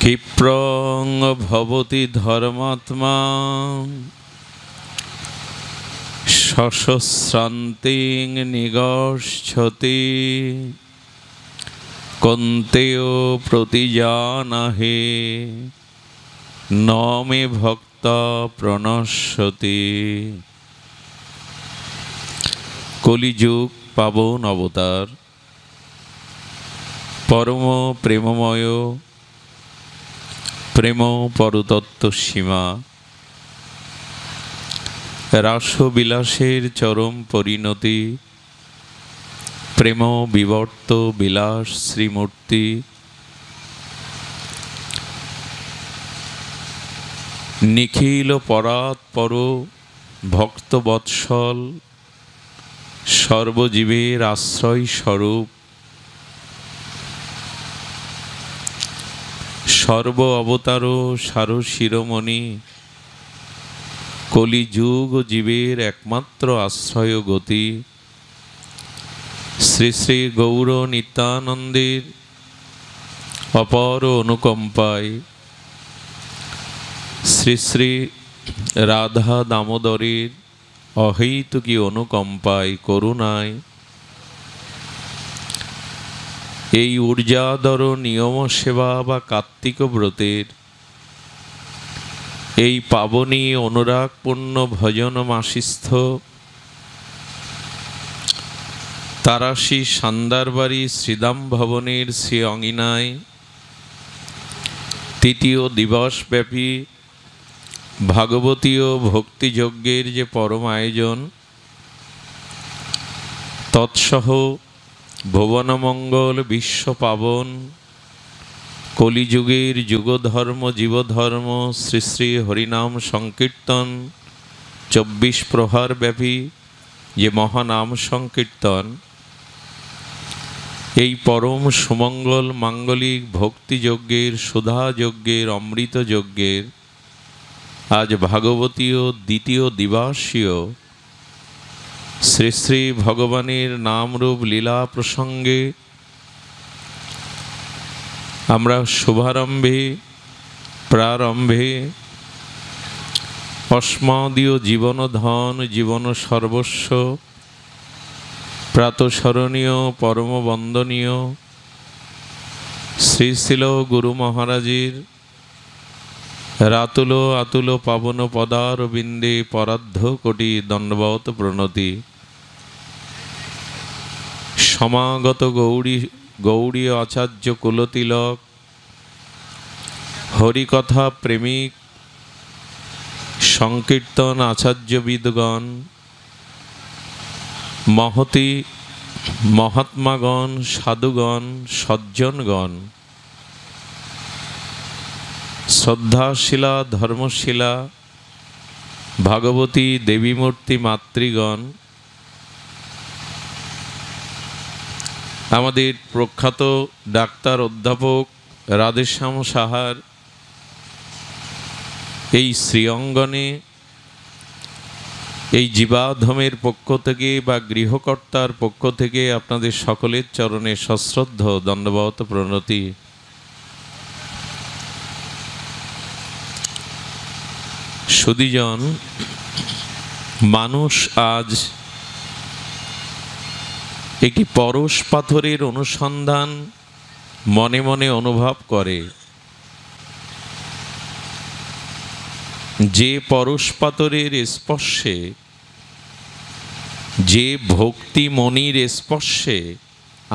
ক্ষিপ্রং ভবতি ধর্মাত্মা সহস্রান্তিং নিগচ্ছতি কন্তেয় প্রতিজানাহে ন মে ভক্তা প্রণশ্যতি। কলিযুগ পাবন অবতার, পরম প্রেমময় প্রেম পরতত্ত্ব সীমা, রাসবিলাসের চরম পরিণতি, প্রেম বিবর্ত বিলাস শ্রীমূর্তি, নিখিল পরাৎপর ভক্তবৎসল, সর্বজীবের আশ্রয় স্বরূপ, সর্ব অবতার সার শিরোমণি, কলিযুগ জীবের একমাত্র আশ্রয় গতি, শ্রী শ্রী গৌর নিত্যানন্দের অপর অনুকম্পায়, শ্রী শ্রী রাধা দামোদরের অহৈতুকী অনুকম্পায় করুণায় এই ঊর্জাদর নিয়ম সেবা বা কার্তিক ব্রতের এই পাবনী অনুরাগপূর্ণ ভজন মাসিস্থ তারাশি সান্দারবাড়ি শ্রীদাম ভবনের শ্রী অঙ্গিনায় তৃতীয় দিবসব্যাপী ভাগবতীয় ভক্তিযজ্ঞের যে পরম আয়োজন, তৎসহ ভুবনমঙ্গল বিশ্ব পাবন কলিযুগের যুগধর্ম জীবধর্ম শ্রী শ্রী হরিনাম সংকীর্তন 24 প্রহর ব্যাপী যে মহানাম সংকীর্তন, এই পরম সুমঙ্গল মাঙ্গলিক ভক্তিযজ্ঞের সুধাযজ্ঞের অমৃতযজ্ঞের আজ ভাগবতীয় দ্বিতীয় দিবসীয় শ্রী শ্রী ভগবানের নামরূপ লীলা প্রসঙ্গে আমরা শুভারম্ভে প্রারম্ভে অস্মদীয় জীবনধন জীবন সর্বস্ব প্রাতঃস্মরণীয় পরম বন্দনীয় শ্রী শিল গুরু মহারাজের রাতুল আতুল পাবন পদারবিন্দে পরার্ধ কোটি দণ্ডবত প্রণতি। সমাগত গৌড়ী আচার্য কুলতিলক, হরিকথা প্রেমিক সংকীর্তন আচার্যবিদগণ, মহতি মহাত্মাগণ, সাধুগণ, সজ্জনগণ, শ্রদ্ধাশীলা ধর্মশীলা ভাগবতী দেবীমূর্তি মাতৃগণ, আমাদের প্রখ্যাত ডাক্তার অধ্যাপক রাধেশ্যাম সাহার এই শ্রীঅঙ্গনে এই জীবাধমের পক্ষ থেকে বা গৃহকর্তার পক্ষ থেকে আপনাদের সকলের চরণে সশ্রদ্ধ দণ্ডবত প্রণতি। সুধীজন, মানুষ আজ একটি পরশ পাথরের অনুসন্ধান মনে মনে অনুভব করে, যে পরশ পাথরের স্পর্শে, যে ভক্তি মনির স্পর্শে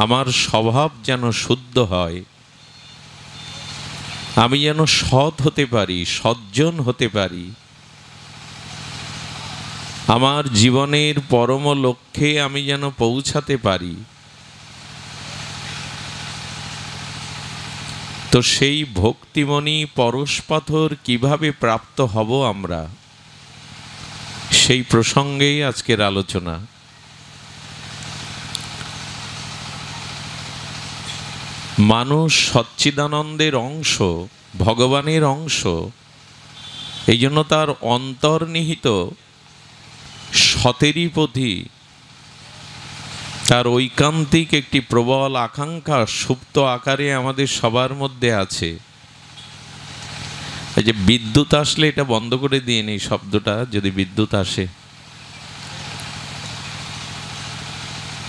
আমার স্বভাব যেন শুদ্ধ হয়, আমি যেন সৎ হতে পারি, সজ্জন হতে পারি, আমার জীবনের পরম লক্ষ্যে আমি যেন পৌঁছাতে পারি, তো সেই ভক্তিমণি পরশ পাথর কিভাবে প্রাপ্ত হব আমরা, সেই প্রসঙ্গেই আজকের আলোচনা। মানুষ সচ্চিদানন্দের অংশ, ভগবানের অংশ, এই জন্য তার অন্তর্নিহিত সতেরই পথি, তার ঐকান্তিক একটি প্রবল আকাঙ্ক্ষা সুপ্ত আকারে আমাদের সবার মধ্যে আছে। এই যে বিদ্যুৎ আসলে এটা বন্ধ করে দিয়ে নেই শব্দটা, যদি বিদ্যুৎ আসে।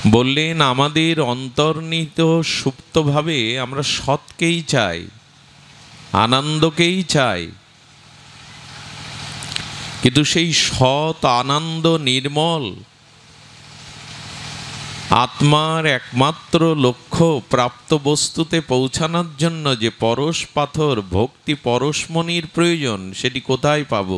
বললেন আমাদের অন্তর্নিহিত সুপ্তভাবে আমরা সৎকেই চাই, আনন্দকেই চাই, কিন্তু সেই সৎ আনন্দ নির্মল আত্মার একমাত্র লক্ষ্য প্রাপ্ত বস্তুতে পৌঁছানোর জন্য যে পরশ পাথর ভক্তি পরশমণির প্রয়োজন, সেটি কোথায় পাব?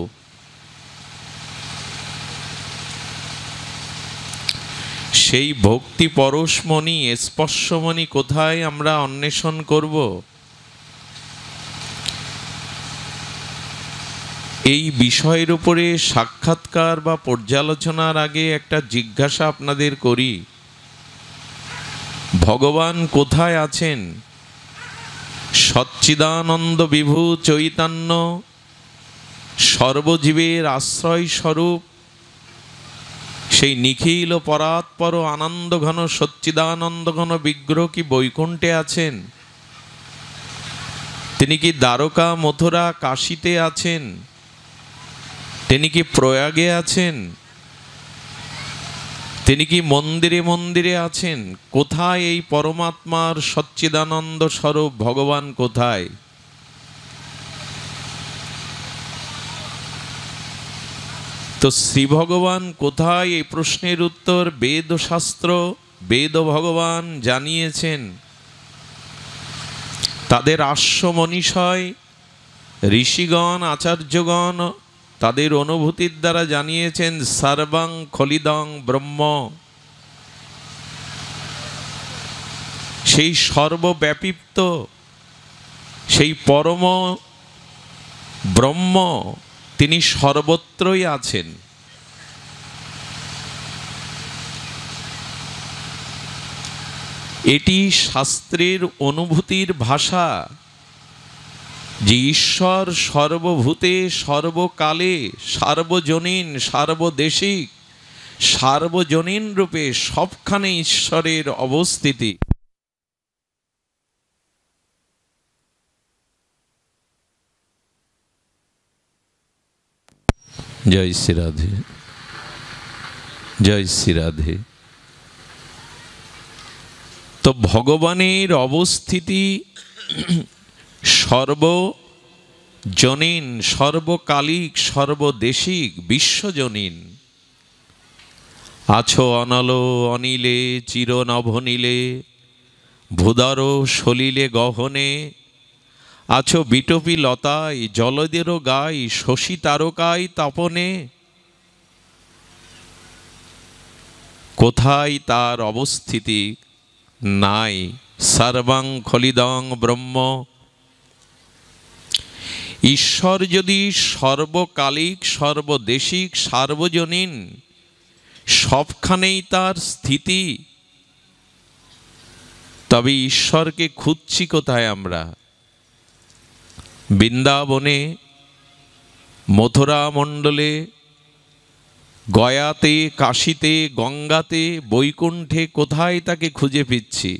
সেই ভক্তি পরশমণি স্পর্শমণি কোথায় আমরা অন্বেষণ করব? এই বিষয়ের উপরে সাক্ষাৎকার বা পর্যালোচনার আগে একটা জিজ্ঞাসা আপনাদের করি। ভগবান কোথায় আছেন? সচ্চিদানন্দ বিভু চৈতন্য সর্বজীবের আশ্রয় স্বরূপ সেই নিখিল পরাৎপর আনন্দ ঘন সচ্চিদানন্দ ঘন বিগ্রহ কি বৈকুণ্ঠে আছেন? তিনি কি দ্বারকা মথুরা কাশীতে আছেন? তিনি কি প্রয়াগে আছেন? তিনি কি মন্দিরে মন্দিরে আছেন? কোথায় এই পরমাত্মার সচ্চিদানন্দ স্বরূপ ভগবান কোথায়? তো শ্রী ভগবান কোথায়, এই প্রশ্নের উত্তর বেদ শাস্ত্র, বেদ ভগবান জানিয়েছেন। তাদের আশ্ব মনীষয় ঋষিগণ আচার্যগণ তাদের অনুভূতির দ্বারা জানিয়েছেন সর্বং খলিদং ব্রহ্ম। সেই সর্বব্যাপিত সেই পরম ব্রহ্ম তিনি সর্বত্রই আছেন। এটি শাস্ত্রের অনুভূতির ভাষা যে ঈশ্বর সর্বভূতে সর্বকালে সার্বজনীন সার্বদেশিক সার্বজনীন রূপে সবখানে ঈশ্বরের অবস্থিতি। জয় শ্রী রাধে, জয় শ্রী রাধে। তো ভগবানের অবস্থিতি সর্বজনীন সর্বকালিক সর্বদেশিক বিশ্বজনীন। আছো অনল অনিলে চির নভনীলে ভূদর সলিলে গহনে, আছো বিটপি লতায় জলদেরও গাই শশী তারকায় তাপনে। কোথায় তার অবস্থিতি? নাই। সর্বং খলিদং ব্রহ্ম। ঈশ্বর যদি সর্বকালিক সর্বদেশিক সার্বজনীন সবখানেই তার স্থিতি, তবে ঈশ্বরকে খুঁজছি কোথায় আমরা? বৃন্দাবনে, মথুরা মণ্ডলে, গয়াতে, কাশীতে, গঙ্গাতে, বৈকুণ্ঠে কোথায় তাকে খুঁজে পেয়েছি?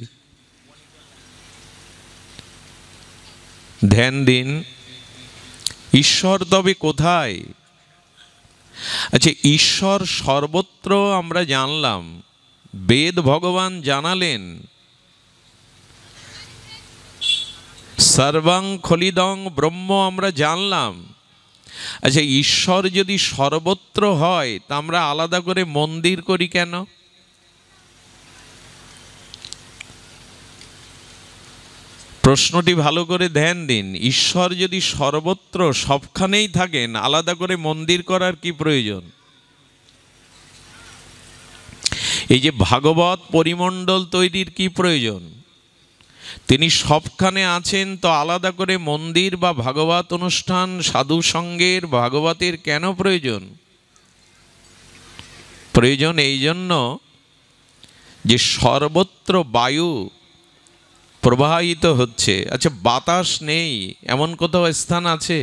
ধ্যান দিন, ঈশ্বর তবে কোথায়? আচ্ছা, ঈশ্বর সর্বত্র আমরা জানলাম, বেদ ভগবান জানালেন সর্বং খলিদং ব্রহ্ম আমরা জানলাম। আচ্ছা, ঈশ্বর যদি সর্বত্র হয় তা আমরা আলাদা করে মন্দির করি কেন? প্রশ্নটি ভালো করে ধ্যান দিন। ঈশ্বর যদি সর্বত্র সবখানেই থাকেন, আলাদা করে মন্দির করার কি প্রয়োজন? এই যে ভাগবত পরিমণ্ডল তৈরির কি প্রয়োজন? তিনি সবখানে আছেন, তো আলাদা করে মন্দির বা ভাগবত অনুষ্ঠান সাধু সঙ্গের ভাগবতের কেন প্রয়োজন? প্রয়োজন এই জন্য যে সর্বত্র বায়ু প্রবাহিত হচ্ছে। আচ্ছা, বাতাস নেই এমন কোথাও স্থান আছে?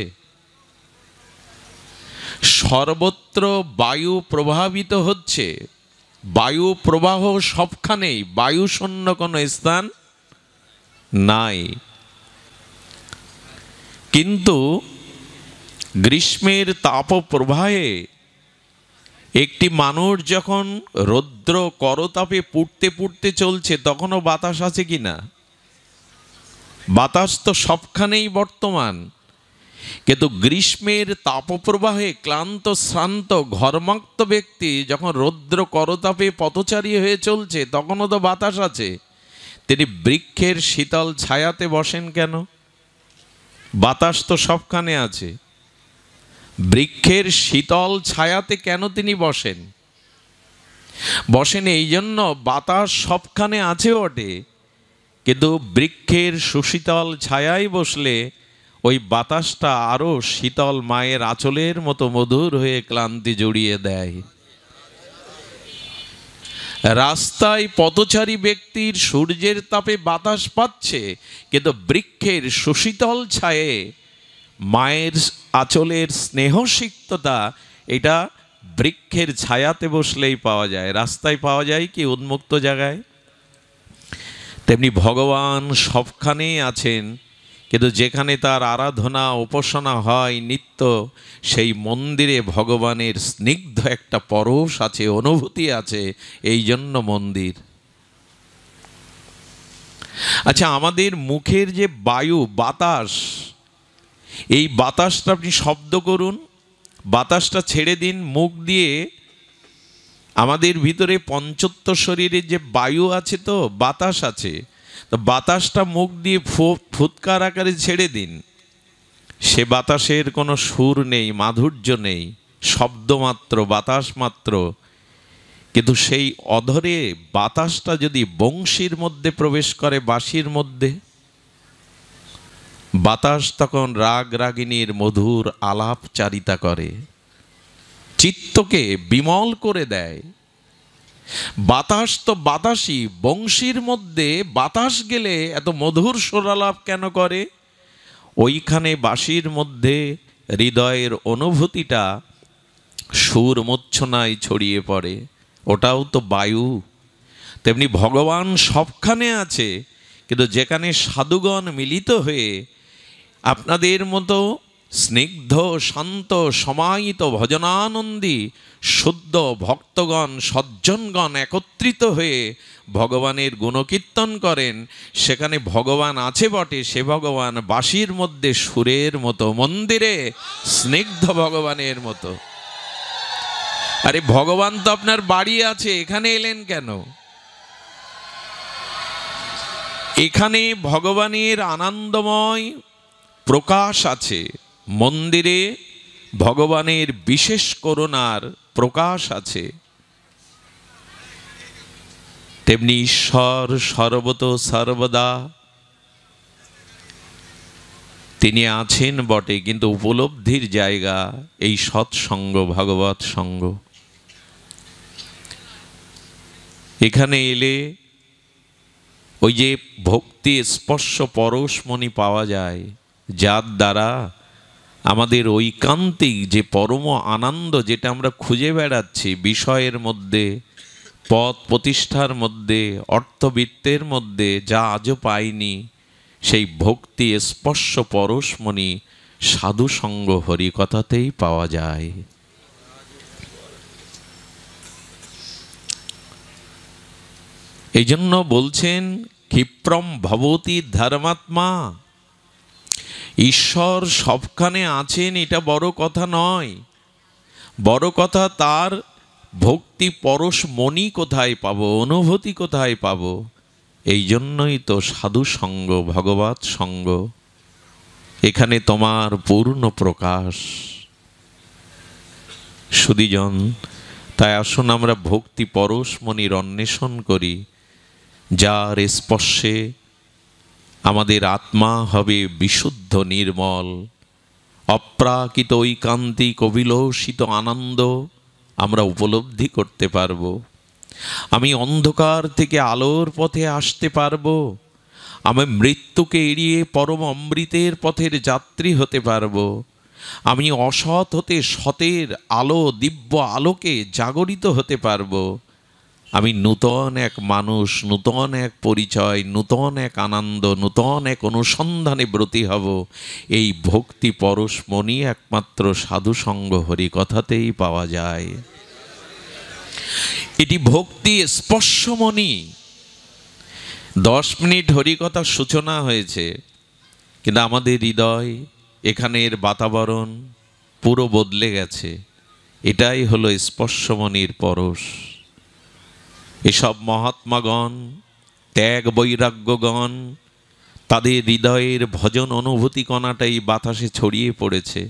সর্বত্র বায়ু প্রবাহিত হচ্ছে, বায়ু প্রবাহ সবখানেই, বায়ু শূন্য কোনো স্থান নাই। কিন্তু গ্রীষ্মের তাপপ্রবাহে একটি মানুষ যখন রৌদ্র করতাপে পুড়তে পুড়তে চলছে, তখনও বাতাস আছে কি না? বাতাস তো সবখানেই বর্তমান। কিন্তু গ্রীষ্মের তাপপ্রবাহে ক্লান্ত শ্রান্ত ঘর্মাক্ত ব্যক্তি যখন রৌদ্র করতাপে পথচারী হয়ে চলছে, তখনও তো বাতাস আছে। তিনি বৃক্ষের শীতল ছায়াতে বসেন কেন? বাতাস তো সবখানে আছে। বৃক্ষের শীতল ছায়াতে কেন তিনি বসেন? বসেন এই জন্য, বাতাস সবখানে আছে বটে, কিন্তু বৃক্ষের সুশীতল ছায়ায় বসলে ওই বাতাসটা আরো শীতল মায়ের আঁচলের মতো মধুর হয়ে ক্লান্তি জড়িয়ে দেয়। রাস্তায় পথচারী ব্যক্তির সূর্যের তাপে বাতাস পাচ্ছে, কিন্তু বৃক্ষের সুশীতল ছায়ে মায়ের আঁচলের স্নেহসিক্ততা, এটা বৃক্ষের ছায়াতে বসলেই পাওয়া যায়। রাস্তায় পাওয়া যায় কি উন্মুক্ত জায়গায়? তেমনি ভগবান সবখানেই আছেন, কিন্তু যেখানে তার আরাধনা উপাসনা হয় নিত্য, সেই মন্দিরে ভগবানের স্নিগ্ধ একটা পরশ আছে, অনুভূতি আছে, এই জন্য মন্দির। আচ্ছা, আমাদের মুখের যে বায়ু বাতাস, এই বাতাসটা আপনি শব্দ করুন, বাতাসটা ছেড়ে দিন মুখ দিয়ে। আমাদের ভিতরে পঞ্চত্ব শরীরের যে বায়ু আছে, তো বাতাস আছে, তো বাতাসটা মুখ দিয়ে ফুৎকার আকারে ছেড়ে দিন। সে বাতাসের কোনো সুর নেই, মাধুর্য নেই, শব্দ মাত্র, বাতাস মাত্র। কিন্তু সেই অধরে বাতাসটা যদি বংশীর মধ্যে প্রবেশ করে, বাঁশির মধ্যে, বাতাস তখন রাগ রাগিনীর মধুর আলাপচারিতা করে, চিত্তকে বিমল করে দেয়। বাতাস তো বাতাসই, বংশীর মধ্যে বাতাস গেলে এত মধুর সুরালাপ কেন করে? ওইখানে বাঁশির মধ্যে হৃদয়ের অনুভূতিটা সুর মূর্ছনায় ছড়িয়ে পড়ে, ওটাও তো বায়ু। তেমনি ভগবান সবখানে আছে, কিন্তু যেখানে সাধুগণ মিলিত হয়ে আপনাদের মতো স্নিগ্ধ শান্ত সমাহিত ভজনানন্দী শুদ্ধ ভক্তগণ সজ্জনগণ একত্রিত হয়ে ভগবানের গুণকীর্তন করেন, সেখানে ভগবান আছে বটে, সে ভগবান বাঁশির মধ্যে সুরের মতো, মন্দিরে স্নিগ্ধ ভগবানের মতো। আরে ভগবান তো আপনার বাড়ি আছে, এখানে এলেন কেন? এখানে ভগবানের আনন্দময় প্রকাশ আছে, মন্দিরে ভগবানের বিশেষ করুণার প্রকাশ আছে। তেমনি ঈশ্বর সর্বত সর্বদা তিনি আছেন বটে, কিন্তু উপলব্ধির জায়গা এই সৎসঙ্গ, ভগবৎ সঙ্গ। এখানে এলে ওই যে ভক্তি স্পর্শ পরশমণি পাওয়া যায়, যার দ্বারা আমাদের ঐকান্তিক যে পরম আনন্দ, যেটা আমরা খুঁজে বেড়াচ্ছি বিষয়ের মধ্যে, পদ প্রতিষ্ঠার মধ্যে, অর্থবিত্তের মধ্যে, যা আজও পাইনি, সেই ভক্তি স্পর্শ পরশমণি সাধুসঙ্গ হরিকথাতেই পাওয়া যায়। এই জন্য বলছেন ক্ষিপ্রম ভবতি ধর্মাত্মা। ঈশ্বর সবখানে আছেন, এটা বড় কথা নয়। বড় কথা তার ভক্তি পরশ মণি কোথায় পাবো, অনুভূতি কোথায় পাবো। এই জন্যই তো সাধু সঙ্গ, ভগবৎ সঙ্গ, এখানে তোমার পূর্ণ প্রকাশ। সুধীজন, তাই আসুন আমরা ভক্তি পরশ মণির অন্বেষণ করি, যার স্পর্শে আমাদের আত্মা হবে বিশুদ্ধ নির্মল। অপ্রাকৃত ঐকান্তিক অভিলষিত আনন্দ আমরা উপলব্ধি করতে পারব। আমি অন্ধকার থেকে আলোর পথে আসতে পারব। আমি মৃত্যুকে এড়িয়ে পরম অমৃতের পথের যাত্রী হতে পারব। আমি অসৎ হতে সতের আলো, দিব্য আলোকে জাগরিত হতে পারব। আমি নূতন এক মানুষ, নূতন এক পরিচয়, নূতন এক আনন্দ, নূতন এক অনুসন্ধানে ব্রতী হব। এই ভক্তি পরশমণি একমাত্র সাধুসঙ্গ হরিকথাতেই পাওয়া যায়। এটি ভক্তি স্পর্শমণি। 10 মিনিট হরিকথার সূচনা হয়েছে, কিন্তু আমাদের হৃদয়, এখানের বাতাবরণ পুরো বদলে গেছে। এটাই হলো স্পর্শমণির পরশ। এসব মহাত্মাগণ, ত্যাগ বৈরাগ্যগণ, তাদের হৃদয়ের ভজন অনুভূতি কণাটাই বাতাসে ছড়িয়ে পড়েছে।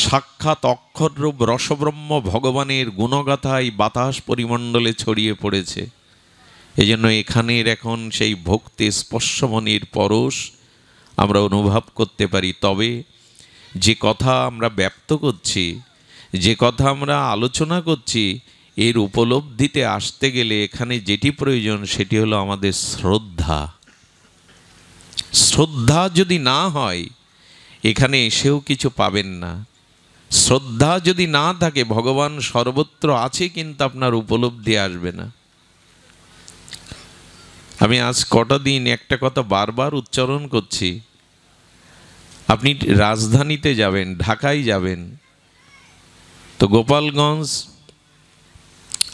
সাক্ষাৎ অক্ষররূপ রসব্রহ্ম ভগবানের গুণগাথাই বাতাস পরিমণ্ডলে ছড়িয়ে পড়েছে। এজন্য এখানের এখন সেই ভক্তি স্পর্শমণির পরশ আমরা অনুভব করতে পারি। তবে যে কথা আমরা ব্যক্ত করছি, যে কথা আমরা আলোচনা করছি, এর উপলব্ধিতে আসতে গেলে এখানে যেটি প্রয়োজন সেটি হলো আমাদের শ্রদ্ধা। শ্রদ্ধা যদি না হয় এখানে এসেও কিছু পাবেন না। শ্রদ্ধা যদি না থাকে, ভগবান সর্বত্র আছে কিন্তু আপনার উপলব্ধি আসবে না। আমি আজ কটা দিন একটা কথা বারবার উচ্চারণ করছি। আপনি রাজধানীতে যাবেন, ঢাকায় যাবেন, তো গোপালগঞ্জ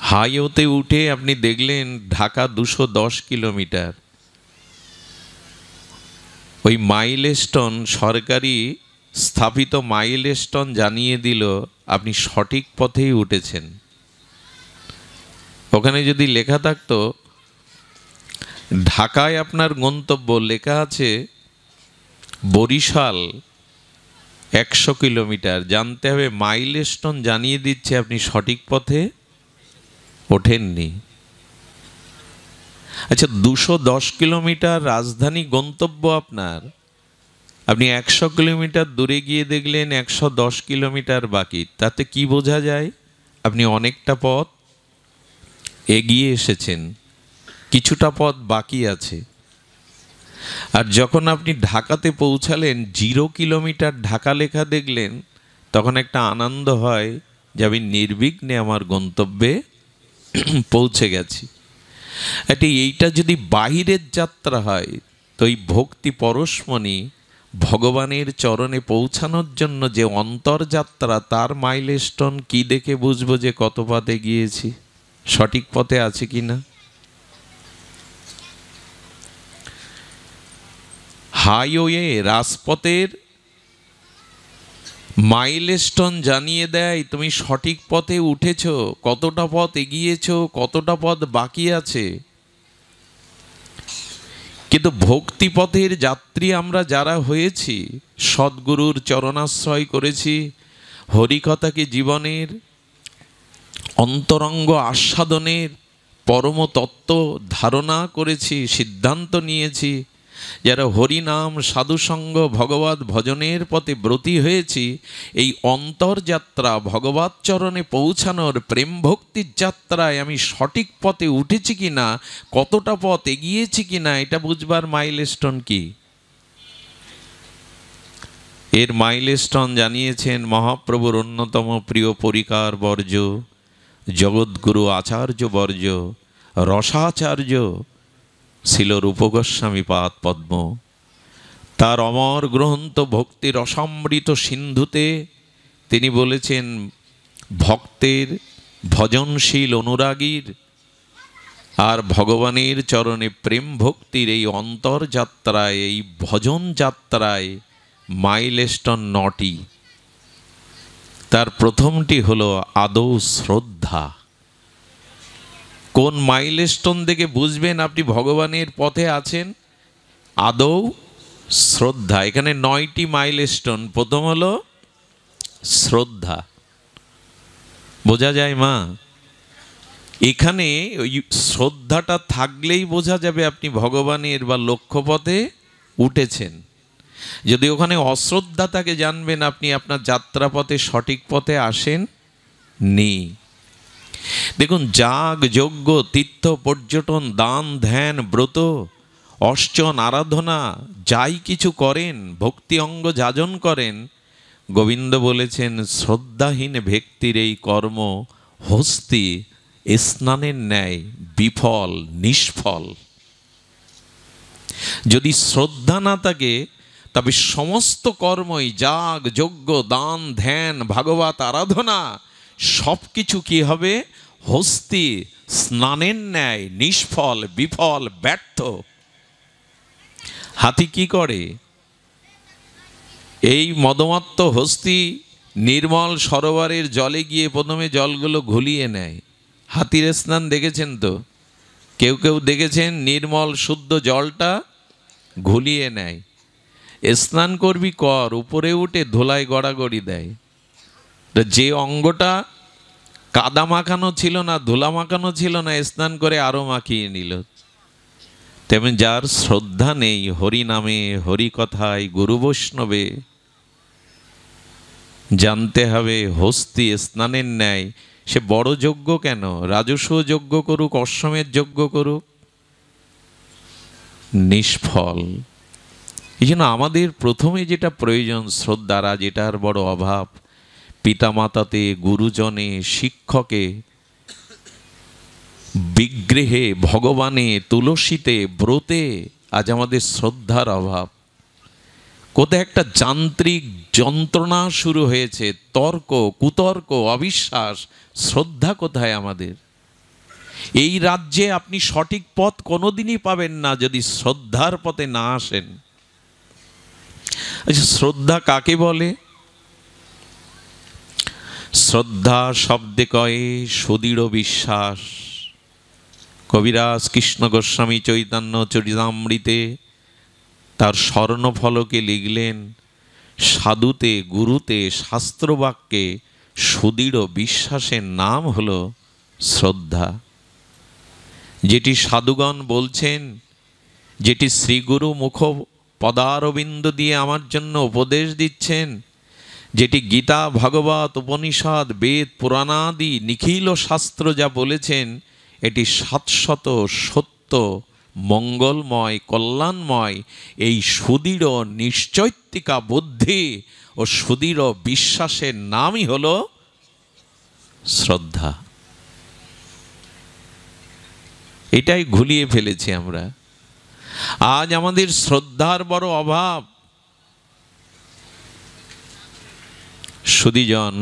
হাইওয়েতে উঠে আপনি দেখলেন ঢাকা 210 কিলোমিটার। ওই মাইলস্টোন, সরকারি স্থাপিত মাইলস্টোন জানিয়ে দিল আপনি সঠিক পথেই উঠেছেন। ওখানে যদি লেখা থাকতো ঢাকায় আপনার গন্তব্য, লেখা আছে বরিশাল 100 কিলোমিটার, জানতে হবে মাইলস্টোন জানিয়ে দিচ্ছে আপনি সঠিক পথে ওঠেননি। আচ্ছা, 210 কিলোমিটার রাজধানী গন্তব্য আপনার, আপনি 100 কিলোমিটার দূরে গিয়ে দেখলেন 110 কিলোমিটার বাকি। তাতে কি বোঝা যায়? আপনি অনেকটা পথ এগিয়ে এসেছেন, কিছুটা পথ বাকি আছে। আর যখন আপনি ঢাকাতে পৌঁছালেন, 0 কিলোমিটার ঢাকা লেখা দেখলেন, তখন একটা আনন্দ হয় যে আমি নির্বিঘ্নে আমার গন্তব্যে পৌঁছে গেছি। এইটা যদি বাহিরের যাত্রা হয়, তো এই ভক্তি পরশমণি ভগবানের চরণে পৌঁছানোর জন্য যে অন্তর্যাত্রা, তার মাইলস্টোন কি দেখে বুঝবো যে কত পথে গিয়েছি, সঠিক পথে আছে কিনা? হাইওয়ে, রাজপথের মাইলস্টোন জানিয়ে দেয় তুমি সঠিক পথে উঠেছ, কতটা পথ এগিয়েছ, কতটা পথ বাকি আছে। কিন্তু ভক্তিপথের যাত্রী আমরা যারা হয়েছি, সদ্গুরুর চরণাশ্রয় করেছি, হরিকথাকে জীবনের অন্তরঙ্গ আস্বাদনের পরম তত্ত্ব ধারণা করেছি, সিদ্ধান্ত নিয়েছি, যারা হরিনাম সাধুসঙ্গ ভগবত ভজনের পথে ব্রতী হয়েছি, এই অন্তর্যাত্রা ভগবত চরণে পৌঁছানোর প্রেম ভক্তির যাত্রায় আমি সঠিক পথে উঠেছি কিনা, কতটা পথ এগিয়েছি কিনা, এটা বুঝবার মাইলস্টোন কি? এর মাইলস্টোন জানিয়েছেন মহাপ্রভুর অন্যতম প্রিয় পরিকার বর্জ্য, জগৎগুরু আচার্য বর্জ্য, রসাচার্য ছিল রূপ গোস্বামী পাদ পদ্ম। তার অমর গ্রন্থ ভক্তি রসামৃত সিন্ধুতে তিনি বলেছেন, ভক্তের ভজনশীল অনুরাগীর আর ভগবানের চরণে প্রেম ভক্তির এই অন্তর্যাত্রায়, এই ভজন যাত্রায় মাইলস্টোন 9টি। তার প্রথমটি হলো আদৌ শ্রদ্ধা। কোন মাইলস্টোন দেখে বুঝবেন আপনি ভগবানের পথে আছেন? আদৌ শ্রদ্ধা। এখানে 9টি মাইলস্টোন। প্রথম হলো শ্রদ্ধা। বোঝা যায় মা, এখানে ওই শ্রদ্ধাটা থাকলেই বোঝা যাবে আপনি ভগবানের বা লক্ষ্যপথে উঠেছেন। যদি ওখানে অশ্রদ্ধা থাকে, জানবেন আপনি আপনার যাত্রাপথে সঠিক পথে আসেন নি। দেখুন, যাগ যজ্ঞ তীর্থ পর্যটন দান ধ্যান ব্রত অর্চন আরাধনা যাই কিছু করেন, ভক্তি অঙ্গ যাজন করেন, গোবিন্দ বলেছেন শ্রদ্ধাহীন ব্যক্তির এই কর্ম হস্তি স্নানের ন্যায় বিফল, নিষ্ফল। যদি শ্রদ্ধা না থাকে তবে সমস্ত কর্মই, যাগ, যজ্ঞ, দান, ধ্যান, ভাগবত আরাধনা সব কিছু কি হবে? হস্তি স্নানের ন্যায় নিষ্ফল, বিফল, ব্যর্থ। হাতি কি করে? এই মদমাত্ত হস্তি নির্মল সরোবরের জলে গিয়ে প্রথমে জলগুলো ঘুলিয়ে নেয়। হাতির স্নান দেখেছেন তো? কেউ কেউ দেখেছেন নির্মল শুদ্ধ জলটা ঘুলিয়ে নেয়। স্নান করবি কর, উপরে উঠে ধোলায় গড়াগড়ি দেয়। যে অঙ্গটা কাদা মাখানো ছিল না, ধুলা মাখানো ছিল না, স্নান করে আরো মাখিয়ে নিল। তেমন যার শ্রদ্ধা নেই হরি নামে, হরি কথায়, গুরু বৈষ্ণবে, জানতে হবে হস্তি স্নানের ন্যায়। সে বড় যজ্ঞ কেন, রাজস্ব যজ্ঞ করুক, অশ্বমেধ যজ্ঞ করুক, নিষ্ফল। এই জন্য আমাদের প্রথমে যেটা প্রয়োজন শ্রদ্ধারা, যেটার বড় অভাব, পিতামাতাতে, গুরুজনে, শিক্ষকে, বিগ্রহে, ভগবানে, তুলসীতে, ব্রতে আজ আমাদের শ্রদ্ধার অভাব। কোথায় একটা যান্ত্রিক যন্ত্রণা শুরু হয়েছে, তর্ক, কুতর্ক, অবিশ্বাস। শ্রদ্ধা কোথায় আমাদের? এই রাজ্যে আপনি সঠিক পথ কোনোদিনই পাবেন না যদি শ্রদ্ধার পথে না আসেন। আচ্ছা, শ্রদ্ধা কাকে বলে? শ্রদ্ধা শব্দে কয়ে সুদৃঢ় বিশ্বাস। কবিরাজ কৃষ্ণ গোস্বামী চৈতন্য চরিতামৃতে তার স্বর্ণফলকে লিখলেন, সাধুতে, গুরুতে, শাস্ত্রবাক্যে সুদৃঢ় বিশ্বাসের নাম হলো শ্রদ্ধা। যেটি সাধুগণ বলছেন, যেটি শ্রীগুরু মুখ পদারবিন্দ দিয়ে আমার জন্য উপদেশ দিচ্ছেন, যেটি গীতা, ভাগবত, উপনিষদ, বেদ, পুরাণাদি নিখিল শাস্ত্র যা বলেছেন, এটি শাশ্বত, সত্য, মঙ্গলময়, কল্যাণময়। এই সুদৃঢ় নিশ্চৈত্তিকা বুদ্ধি ও সুদৃঢ় বিশ্বাসের নামই হলো শ্রদ্ধা। এটাই ঘুলিয়ে ফেলেছি আমরা। আজ আমাদের শ্রদ্ধার বড় অভাব। সুধীজন,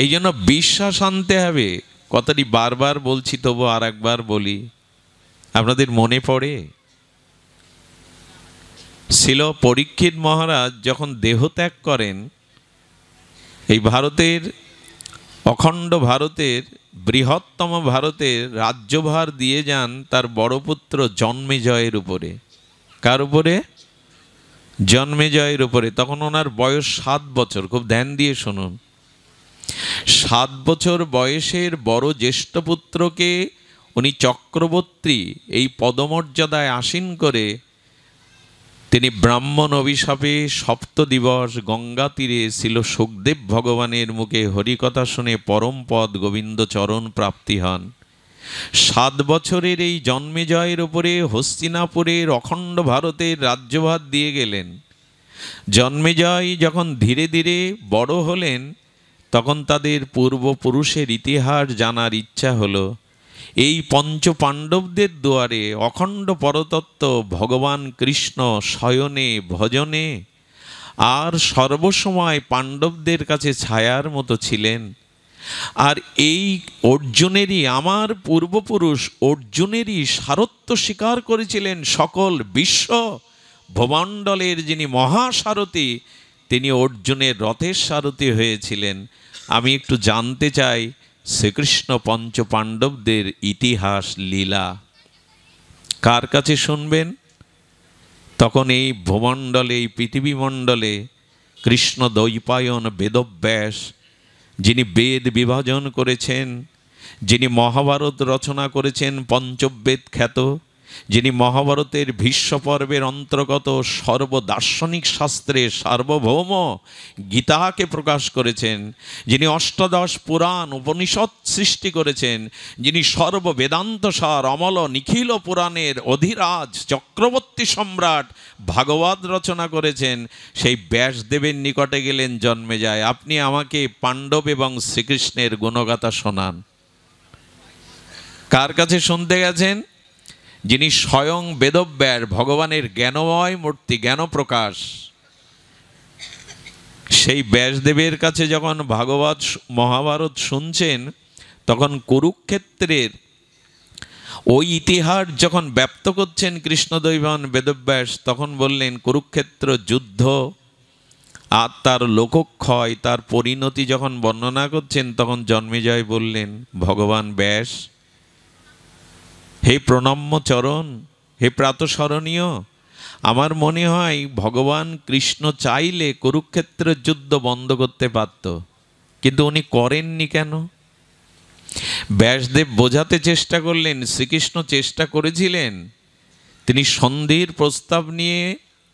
এই জন্য বিশ্বাস আনতে হবে। কথাটি বারবার বলছি, তবু আর একবার বলি, আপনাদের মনে পড়ে ছিল পরীক্ষিত মহারাজ যখন দেহত্যাগ করেন, এই ভারতের, অখণ্ড ভারতের, বৃহত্তম ভারতের রাজ্যভার দিয়ে যান তার বড় পুত্র জন্মেজয়ের উপরে। কার উপরে? জন্মেজয়ের উপরে। তখন ওনার বয়স 7 বছর। খুব ধ্যান দিয়ে শুনুন। 7 বছর বয়সের বড় জ্যেষ্ঠ পুত্রকে উনি চক্রবর্তী এই পদমর্যাদায় আসীন করে তিনি ব্রাহ্মণ অভিশাপে 7 দিবস গঙ্গা তীরে ছিল সুখদেব ভগবানের মুখে হরিকথা শুনে পরমপদ গোবিন্দ চরণ প্রাপ্তি হন। 7 বছরের এই জন্মেজয়ের উপরে হস্তিনাপুরের অখণ্ড ভারতের রাজ্যভার দিয়ে গেলেন। জন্মেজয় যখন ধীরে ধীরে বড় হলেন, তখন তাদের পূর্বপুরুষের ইতিহাস জানার ইচ্ছা হলো। এই পঞ্চ পাণ্ডবদের দুয়ারে অখণ্ড পরতত্ত্ব ভগবান কৃষ্ণ শয়নে ভজনে আর সর্বসময় পাণ্ডবদের কাছে ছায়ার মতো ছিলেন। আর এই অর্জুনেরই, আমার পূর্বপুরুষ অর্জুনেরই সারথ্য স্বীকার করেছিলেন সকল বিশ্ব ভূমণ্ডলের যিনি মহাসারথী, তিনি অর্জুনের রথের সারথী হয়েছিলেন। আমি একটু জানতে চাই শ্রীকৃষ্ণ পঞ্চ পাণ্ডবদের ইতিহাস লীলা কার কাছে শুনবেন? তখন এই ভূমণ্ডলে, এই পৃথিবীমণ্ডলে কৃষ্ণ দ্বৈপায়ন বেদব্যাস, যিনি বেদ বিভাজন করেছেন, যিনি মহাভারত রচনা করেছেন, পঞ্চবেদ খ্যাত, যিনি মহাভারতের ভীষ্ম পর্বের অন্তর্গত সর্বদার্শনিক শাস্ত্রের সার্বভৌম গীতাকে প্রকাশ করেছেন, যিনি অষ্টাদশ পুরাণ উপনিষদ সৃষ্টি করেছেন, যিনি সর্ববেদান্ত সার অমল নিখিল পুরাণের অধিরাজ চক্রবর্তী সম্রাট ভাগবত রচনা করেছেন, সেই ব্যাসদেবের নিকটে গেলেন জন্মেজয়। আপনি আমাকে পাণ্ডব এবং শ্রীকৃষ্ণের গুণগাথা শোনান। কার কাছে শুনতে গেছেন? যিনি স্বয়ং বেদব্যাস, ভগবানের জ্ঞানময় মূর্তি, জ্ঞান প্রকাশ। সেই ব্যাসদেবের কাছে যখন ভাগবত মহাভারত শুনছেন, তখন কুরুক্ষেত্রের ওই ইতিহাস যখন ব্যক্ত করছেন কৃষ্ণদৈবান বেদব্যাস, তখন বললেন কুরুক্ষেত্র যুদ্ধ আর তার লোকক্ষয়, তার পরিণতি যখন বর্ণনা করছেন, তখন জন্মেজয় বললেন, ভগবান ব্যাস, হে প্রণম্য চরণ, হে প্রাতঃস্মরণীয়, আমার মনে হয় ভগবান কৃষ্ণ চাইলে কুরুক্ষেত্রের যুদ্ধ বন্ধ করতে পারত, কিন্তু উনি করেননি কেন? ব্যাসদেব বোঝাতে চেষ্টা করলেন, শ্রীকৃষ্ণ চেষ্টা করেছিলেন, তিনি সন্ধির প্রস্তাব নিয়ে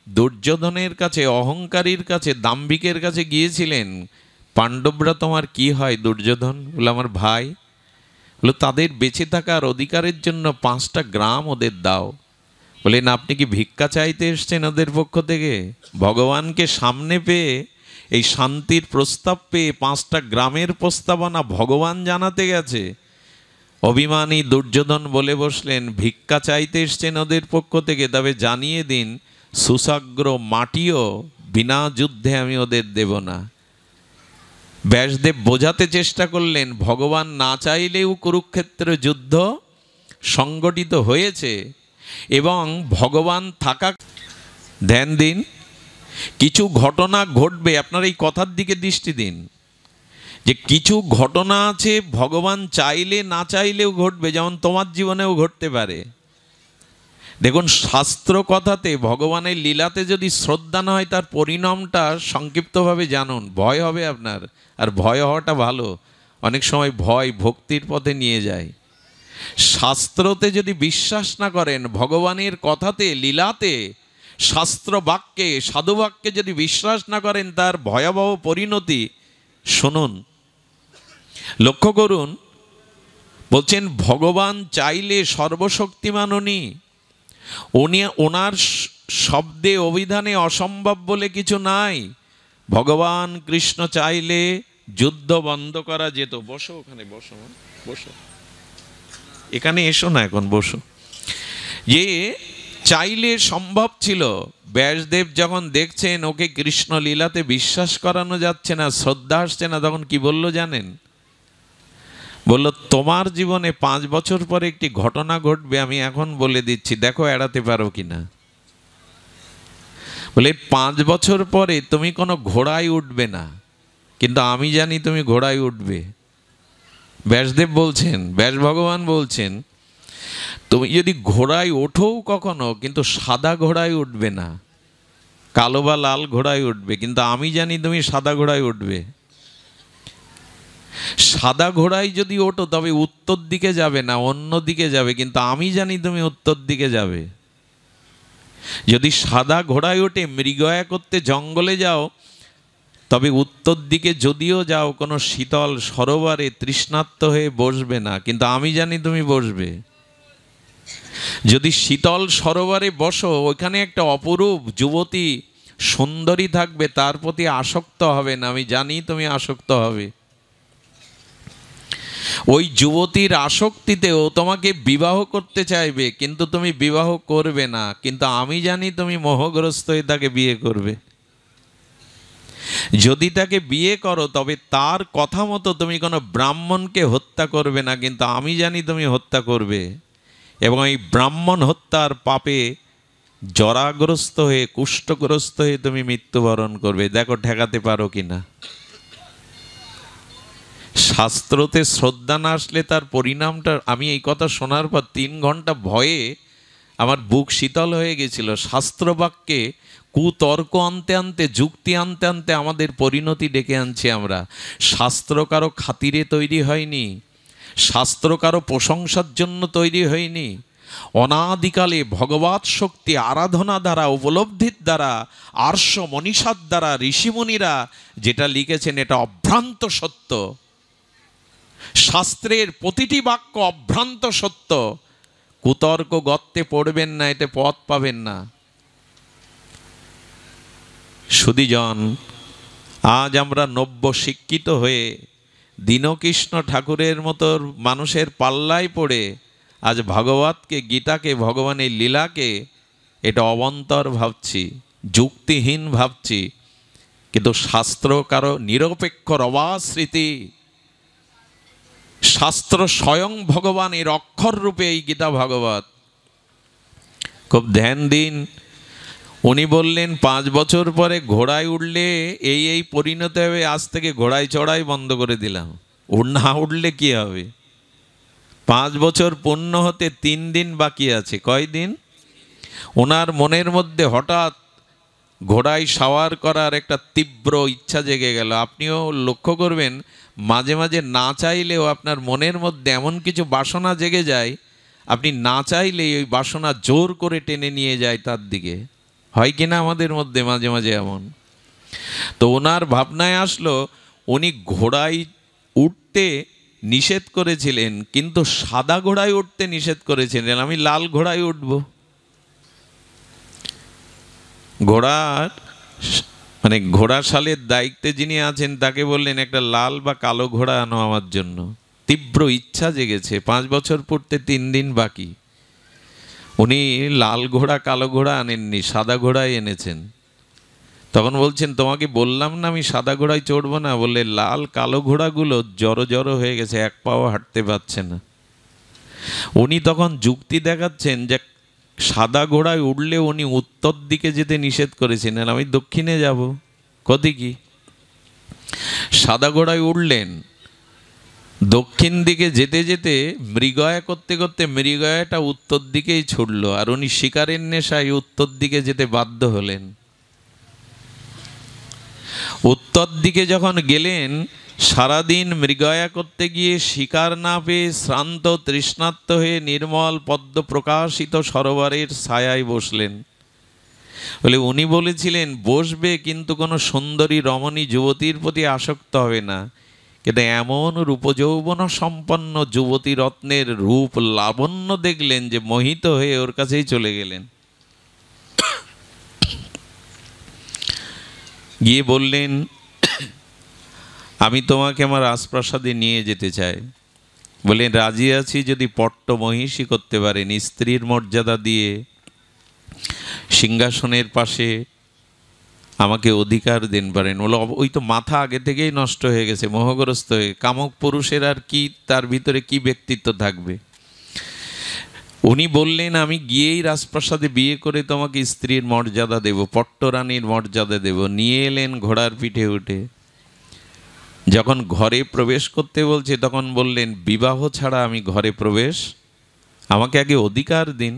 দুর্যোধনের কাছে, অহংকারীর কাছে, দাম্ভিকের কাছে গিয়েছিলেন। পাণ্ডবরা তোমার কি হয়? দুর্যোধন বলে, আমার ভাই। বলে, তাদের বেঁচে থাকার অধিকারের জন্য 5টা গ্রাম ওদের দাও। বলেন, আপনি কি ভিক্ষা চাইতে এসছেন ওদের পক্ষ থেকে? ভগবানকে সামনে পেয়ে, এই শান্তির প্রস্তাব পেয়ে 5টা গ্রামের প্রস্তাবনা ভগবান জানাতে গেছে। অভিমানী দুর্যোধন বলে বসলেন, ভিক্ষা চাইতে এসছেন ওদের পক্ষ থেকে, তবে জানিয়ে দিন সুসাগ্র মাটিও বিনা যুদ্ধে আমি ওদের দেব না। ব্যাসদেব বোঝাতে চেষ্টা করলেন, ভগবান না চাইলেও কুরুক্ষেত্র যুদ্ধ সংগঠিত হয়েছে, এবং ভগবান থাকা, ধ্যান দিন, কিছু ঘটনা ঘটবে, আপনারা এই কথার দিকে দৃষ্টি দিন, যে কিছু ঘটনা আছে ভগবান চাইলে না চাইলেও ঘটবে, যেমন তোমার জীবনেও ঘটতে পারে। দেখুন, শাস্ত্র কথাতে, ভগবানের লীলাতে যদি শ্রদ্ধা না হয়, তার পরিণামটা সংক্ষিপ্তভাবে জানুন। ভয় হবে আপনার, আর ভয় হওয়াটা ভালো। অনেক সময় ভয় ভক্তির পথে নিয়ে যায়। শাস্ত্রতে যদি বিশ্বাস না করেন, ভগবানের কথাতে, লীলাতে, শাস্ত্র বাক্যে, সাধু বাক্যে যদি বিশ্বাস না করেন, তার ভয়াবহ পরিণতি শুনুন, লক্ষ্য করুন। বলছেন, ভগবান চাইলে সর্বশক্তিমান উনি, ওনার শব্দে অভিধানে অসম্ভব বলে কিছু নাই। ভগবান কৃষ্ণ চাইলে যুদ্ধ বন্ধ করা যেত। বসো, ওখানে বসো, বসো, এখানে এসো না, এখন বসো। যে চাইলে সম্ভব ছিল। ব্যাসদেব যখন দেখছেন ওকে কৃষ্ণ লীলাতে বিশ্বাস করানো যাচ্ছে না, শ্রদ্ধা আসছে না, তখন কি বলল জানেন? বলল, তোমার জীবনে 5 বছর পরে একটি ঘটনা ঘটবে, আমি এখন বলে দিচ্ছি, দেখো এড়াতে পারো কিনা। বলে, 5 বছর পরে তুমি কোনো ঘোড়ায় উঠবে না, কিন্তু আমি জানি তুমি ঘোড়ায় উঠবে। ব্যাসদেব বলছেন, ব্যাস ভগবান বলছেন, তুমি যদি ঘোড়ায় ওঠো কখনো, কিন্তু সাদা ঘোড়ায় উঠবে না, কালো বা লাল ঘোড়ায় উঠবে, কিন্তু আমি জানি তুমি সাদা ঘোড়ায় উঠবে। সাদা ঘোড়ায় যদি ওঠো, তবে উত্তর দিকে যাবে না, অন্য দিকে যাবে, কিন্তু আমি জানি তুমি উত্তর দিকে যাবে। যদি সাদা ঘোড়ায় ওঠে মৃগয়া করতে জঙ্গলে যাও, তবে উত্তর দিকে যদিও যাও, কোনো শীতল সরোবরে তৃষ্ণার্ত হয়ে বসবে না, কিন্তু আমি জানি তুমি বসবে। যদি শীতল সরোবরে বসো, ওইখানে একটা অপরূপ যুবতী সুন্দরী থাকবে, তার প্রতি আসক্ত হবে না, আমি জানি তুমি আসক্ত হবে। ওই যুবতীর আসক্তিতেও তোমাকে বিবাহ করতে চাইবে, কিন্তু তুমি বিবাহ করবে না, কিন্তু আমি জানি তুমি মোহগ্রস্ত হয়ে তাকে বিয়ে করবে। যদি তাকে বিয়ে করো, তবে তার কথা মতো তুমি কোনো ব্রাহ্মণকে হত্যা করবে না, কিন্তু আমি জানি তুমি হত্যা করবে, এবং এই ব্রাহ্মণ হত্যার পাপে জরাগ্রস্ত হয়ে, কুষ্ঠগ্রস্ত হয়ে তুমি মৃত্যুবরণ করবে। দেখো ঠেকাতে পারো কিনা। শাস্ত্রতে শ্রদ্ধা না আসলে তার পরিণামটা, আমি এই কথা শোনার পর 3 ঘন্টা ভয়ে আমার বুক শীতল হয়ে গেছিল। শাস্ত্রবাক্যে কুতর্ক আনতে আনতে, যুক্তি আনতে আনতে আমাদের পরিণতি ডেকে আনছি আমরা। শাস্ত্র কারো খাতিরে তৈরি হয়নি, শাস্ত্র কারো প্রশংসার জন্য তৈরি হয়নি। অনাদিকালে ভগবৎ শক্তি আরাধনা দ্বারা, উপলব্ধির দ্বারা, আর্ষ মনীষার দ্বারা ঋষিমুনিরা যেটা লিখেছেন, এটা অভ্রান্ত সত্য। শাস্ত্রের প্রতিটি বাক্য অভ্রান্ত সত্য। কুতর্ক গর্তে পড়বেন না, এতে পথ পাবেন না। সুধীজন, আজ আমরা নব্য শিক্ষিত হয়ে দীনকৃষ্ণ ঠাকুরের মতো মানুষের পাল্লায় পড়ে আজ ভাগবতকে, গীতাকে, ভগবানের লীলাকে এটা অবান্তর ভাবছি, যুক্তিহীন ভাবছি, কিন্তু শাস্ত্র কারো নিরপেক্ষ রবাস্মৃতি, শাস্ত্র স্বয়ং ভগবানের অক্ষর রূপে এই গীতা ভাগবত। খুব ধ্যান দিন। উনি বললেন 5 বছর পরে ঘোড়ায় উঠলে এই পরিণতি হবে, আজ থেকে ঘোড়ায় চড়াই বন্ধ করে দিলাম। না উঠলে কি হবে? 5 বছর পূর্ণ হতে 3 দিন বাকি আছে। কয় দিন? ওনার মনের মধ্যে হঠাৎ ঘোড়ায় সাওয়ার করার একটা তীব্র ইচ্ছা জেগে গেল। আপনিও লক্ষ্য করবেন, মাঝে মাঝে না চাইলেও আপনার মনের মধ্যে এমন কিছু বাসনা জেগে যায়, আপনি না চাইলেই ওই বাসনা জোর করে টেনে নিয়ে যায় তার দিকে। হয় কিনা আমাদের মধ্যে মাঝে মাঝে এমন? তো ওনার ভাবনায় আসলো, উনি ঘোড়ায় উঠতে নিষেধ করেছিলেন, কিন্তু সাদা ঘোড়ায় উঠতে নিষেধ করেছিলেন। আমি লাল ঘোড়ায় উঠব। ঘোড়ার মানে ঘোড়াশালের দায়িত্বে যিনি আছেন তাকে বললেন, একটা লাল বা কালো ঘোড়া আনো আমার জন্য। তীব্র ইচ্ছা জেগেছে, 5 বছর পূর্তে 3 দিন বাকি। উনি লাল ঘোড়া কালো ঘোড়া আনেননি, সাদা ঘোড়াই এনেছেন। তখন বলছেন, তোমাকে বললাম না আমি সাদা ঘোড়ায় চড়বো না। বললে, লাল কালো ঘোড়াগুলো জড়ো জড়ো হয়ে গেছে, এক পাও হাঁটতে পারছে না। উনি তখন যুক্তি দেখাচ্ছেন যে সাদা ঘোড়ায় উঠলে উনি উত্তর দিকে যেতে নিষেধ করেছিলেন, আমি দক্ষিণে যাব। ক্ষতি কি? সাদা ঘোড়ায় উঠলেন, দক্ষিণ দিকে যেতে যেতে মৃগয়া করতে করতে মৃগয়াটা উত্তর দিকেই ছুটল, আর উনি শিকারের নেশায় উত্তর দিকে যেতে বাধ্য হলেন। উত্তর দিকে যখন গেলেন, সারাদিন মৃগয়া করতে গিয়ে শিকার না পেয়ে শ্রান্ত তৃষ্ণার্ত হয়ে নির্মল পদ্ম প্রকাশিত সরোবরের ছায়ায় বসলেন। বলে উনি বলেছিলেন বসবে, কিন্তু কোনো সুন্দরী রমণী যুবতীর প্রতি আসক্ত হবে না। কিন্তু এমন রূপযৌবন সম্পন্ন যুবতী রত্নের রূপ লাবণ্য দেখলেন যে মোহিত হয়ে ওর কাছেই চলে গেলেন। গিয়ে বললেন, আমি তোমাকে আমার রাজপ্রাসাদে নিয়ে যেতে চাই। বললেন, রাজি আছি যদি পট্ট মহিষী করতে পারেন, স্ত্রীর মর্যাদা দিয়ে সিংহাসনের পাশে আমাকে অধিকার দিন পারেন। বলো, ওই তো মাথা আগে থেকেই নষ্ট হয়ে গেছে, মোহগ্রস্ত হয়ে। কামক পুরুষের আর কি, তার ভিতরে কি ব্যক্তিত্ব থাকবে? উনি বললেন, আমি গিয়েই রাজপ্রাসাদে বিয়ে করে তোমাকে স্ত্রীর মর্যাদা দেব, পট্টরানীর মর্যাদা দেব। নিয়ে এলেন ঘোড়ার পিঠে উঠে। যখন ঘরে প্রবেশ করতে বলছে, তখন বললেন, বিবাহ ছাড়া আমি ঘরে প্রবেশ, আমাকে আগে অধিকার দিন।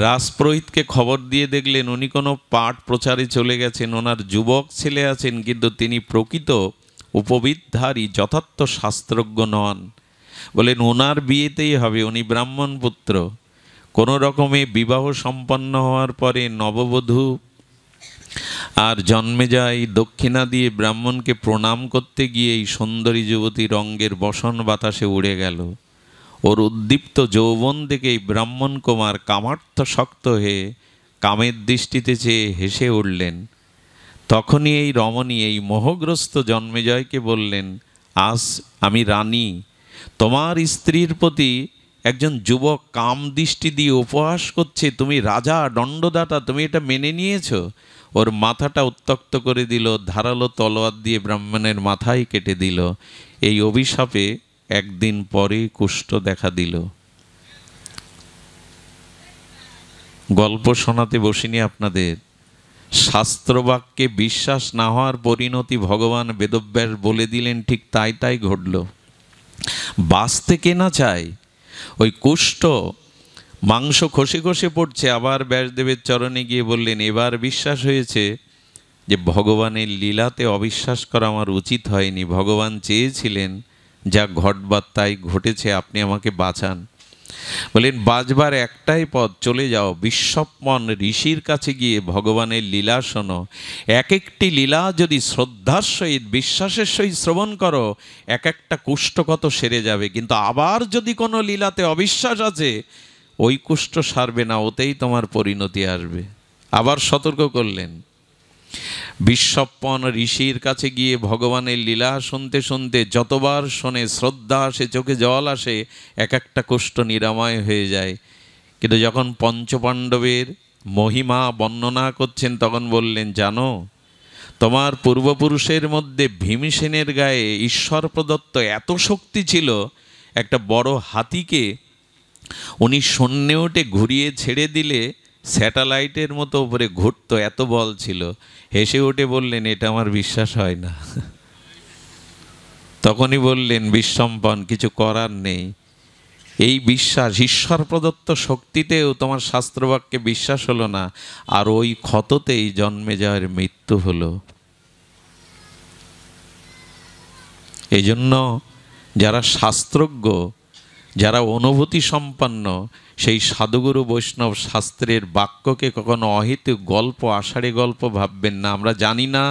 রাজপুরোহিতকে খবর দিয়ে দেখলেন উনি কোনো পাঠ প্রচারে চলে গেছেন। ওনার যুবক ছেলে আছেন, কিন্তু তিনি প্রকৃত উপবিদধারী যথার্থ শাস্ত্রজ্ঞ নন। বলেন, ওনার বিয়েতেই হবে, উনি ব্রাহ্মণ পুত্র। কোনো রকমে বিবাহ সম্পন্ন হওয়ার পরে নববধূ আর জন্মে যায় দক্ষিণা দিয়ে ব্রাহ্মণকে প্রণাম করতে গিয়ে এই সুন্দরী যুবতী রঙ্গের বসন বাতাসে উড়ে গেল। ওর উদ্দীপ্ত যৌবন দেখেই ব্রাহ্মণ কুমার কামার্থ শক্ত হয়ে কামের দৃষ্টিতে চেয়ে হেসে উঠলেন। তখনই এই রমণী এই মোহগ্রস্ত জন্মেজয়কে বললেন, আজ আমি রানী, তোমার স্ত্রীর প্রতি একজন যুবক কাম দৃষ্টি দিয়ে উপহাস করছে, তুমি রাজা দণ্ডদাতা, তুমি এটা মেনে নিয়েছো? ওর মাথাটা উত্তক্ত করে দিল, ধারালো তলোয়ার দিয়ে ব্রাহ্মণের মাথায় কেটে দিল। এই অভিশাপে একদিন পরে কুষ্ঠ দেখা দিল। গল্প শোনাতে বসিনি আপনাদের, শাস্ত্রবাক্যে বিশ্বাস না হওয়ার পরিণতি ভগবান বেদব্যাস বলে দিলেন, ঠিক তাই তাই ঘটল। বাঁচতে কে না চায়? ওই কুষ্ঠ মাংস খসে খসে পড়ছে। আবার ব্যাসদেবের চরণে গিয়ে বললেন, এবার বিশ্বাস হয়েছে যে ভগবানের লীলাতে অবিশ্বাস করা আমার উচিত হয়নি। ভগবান চেয়েছিলেন যা ঘটবার তাই ঘটেছে, আপনি আমাকে বাঁচান। বলেন, বাঁচবার একটাই পথ, চলে যাও বিশ্বপন ঋষির কাছে গিয়ে ভগবানের লীলা শোনো। এক একটি লীলা যদি শ্রদ্ধার সহিত বিশ্বাসের সহিত শ্রবণ করো, এক একটা কুষ্ঠ কত সেরে যাবে। কিন্তু আবার যদি কোনো লীলাতে অবিশ্বাস আছে, ওই কুষ্ঠ সারবে না, ওতেই তোমার পরিণতি আসবে। আবার সতর্ক করলেন। বিশ্বপ্পন ঋষির কাছে গিয়ে ভগবানের লীলা শুনতে শুনতে যতবার শোনে, শ্রদ্ধা আসে, চোখে জল আসে, এক একটা কষ্ট নিরাময় হয়ে যায়। কিন্তু যখন পঞ্চপাণ্ডবের মহিমা বর্ণনা করছেন তখন বললেন, জানো তোমার পূর্বপুরুষের মধ্যে ভীমসেনের গায়ে ঈশ্বর প্রদত্ত এত শক্তি ছিল, একটা বড় হাতিকে উনি শূন্যে উঠে ঘুরিয়ে ছেড়ে দিলে স্যাটেলাইটের মতো উপরে ঘুরতো, এত বল ছিল। হেসে উঠে বললেন, এটা আমার বিশ্বাস হয় না। তখনই বললেন বিশ্বম্পন, কিছু করার নেই। এই বিশ্বাস, ঈশ্বর প্রদত্ত শক্তিতেও তোমার শাস্ত্রবাক্যে বিশ্বাস হলো না, আর ওই ক্ষততেই জন্মে যাওয়ার মৃত্যু হলো। এই জন্য যারা শাস্ত্রজ্ঞ, যারা অনুভূতি সম্পন্ন, সেই সাধুগুরু বৈষ্ণব শাস্ত্রের বাক্যকে কখনো অহেতুক গল্প, আষাঢ়ে গল্প ভাববেন না। আমরা জানি না,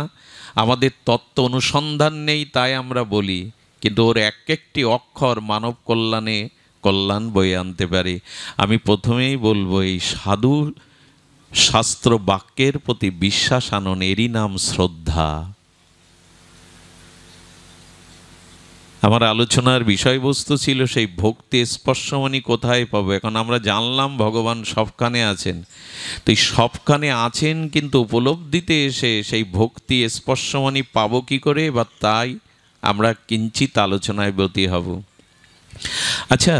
আমাদের তত্ত্ব অনুসন্ধান নেই, তাই আমরা বলি, কিন্তু ওর এক একটি অক্ষর মানব কল্যাণে কল্যাণ বয়ে আনতে পারে। আমি প্রথমেই বলবো, এই সাধু শাস্ত্র বাক্যের প্রতি বিশ্বাস আনন, এরই নাম শ্রদ্ধা। আমার আলোচনার বিষয়বস্তু ছিল সেই ভক্তি স্পর্শমণি কোথায় পাবো। এখন আমরা জানলাম ভগবান সবখানে আছেন, তো এই সবখানে আছেন, কিন্তু উপলব্ধিতে এসে সেই ভক্তি স্পর্শমণি পাবো কি করে, বা তাই আমরা কিঞ্চিত আলোচনায় ব্রতী হব। আচ্ছা,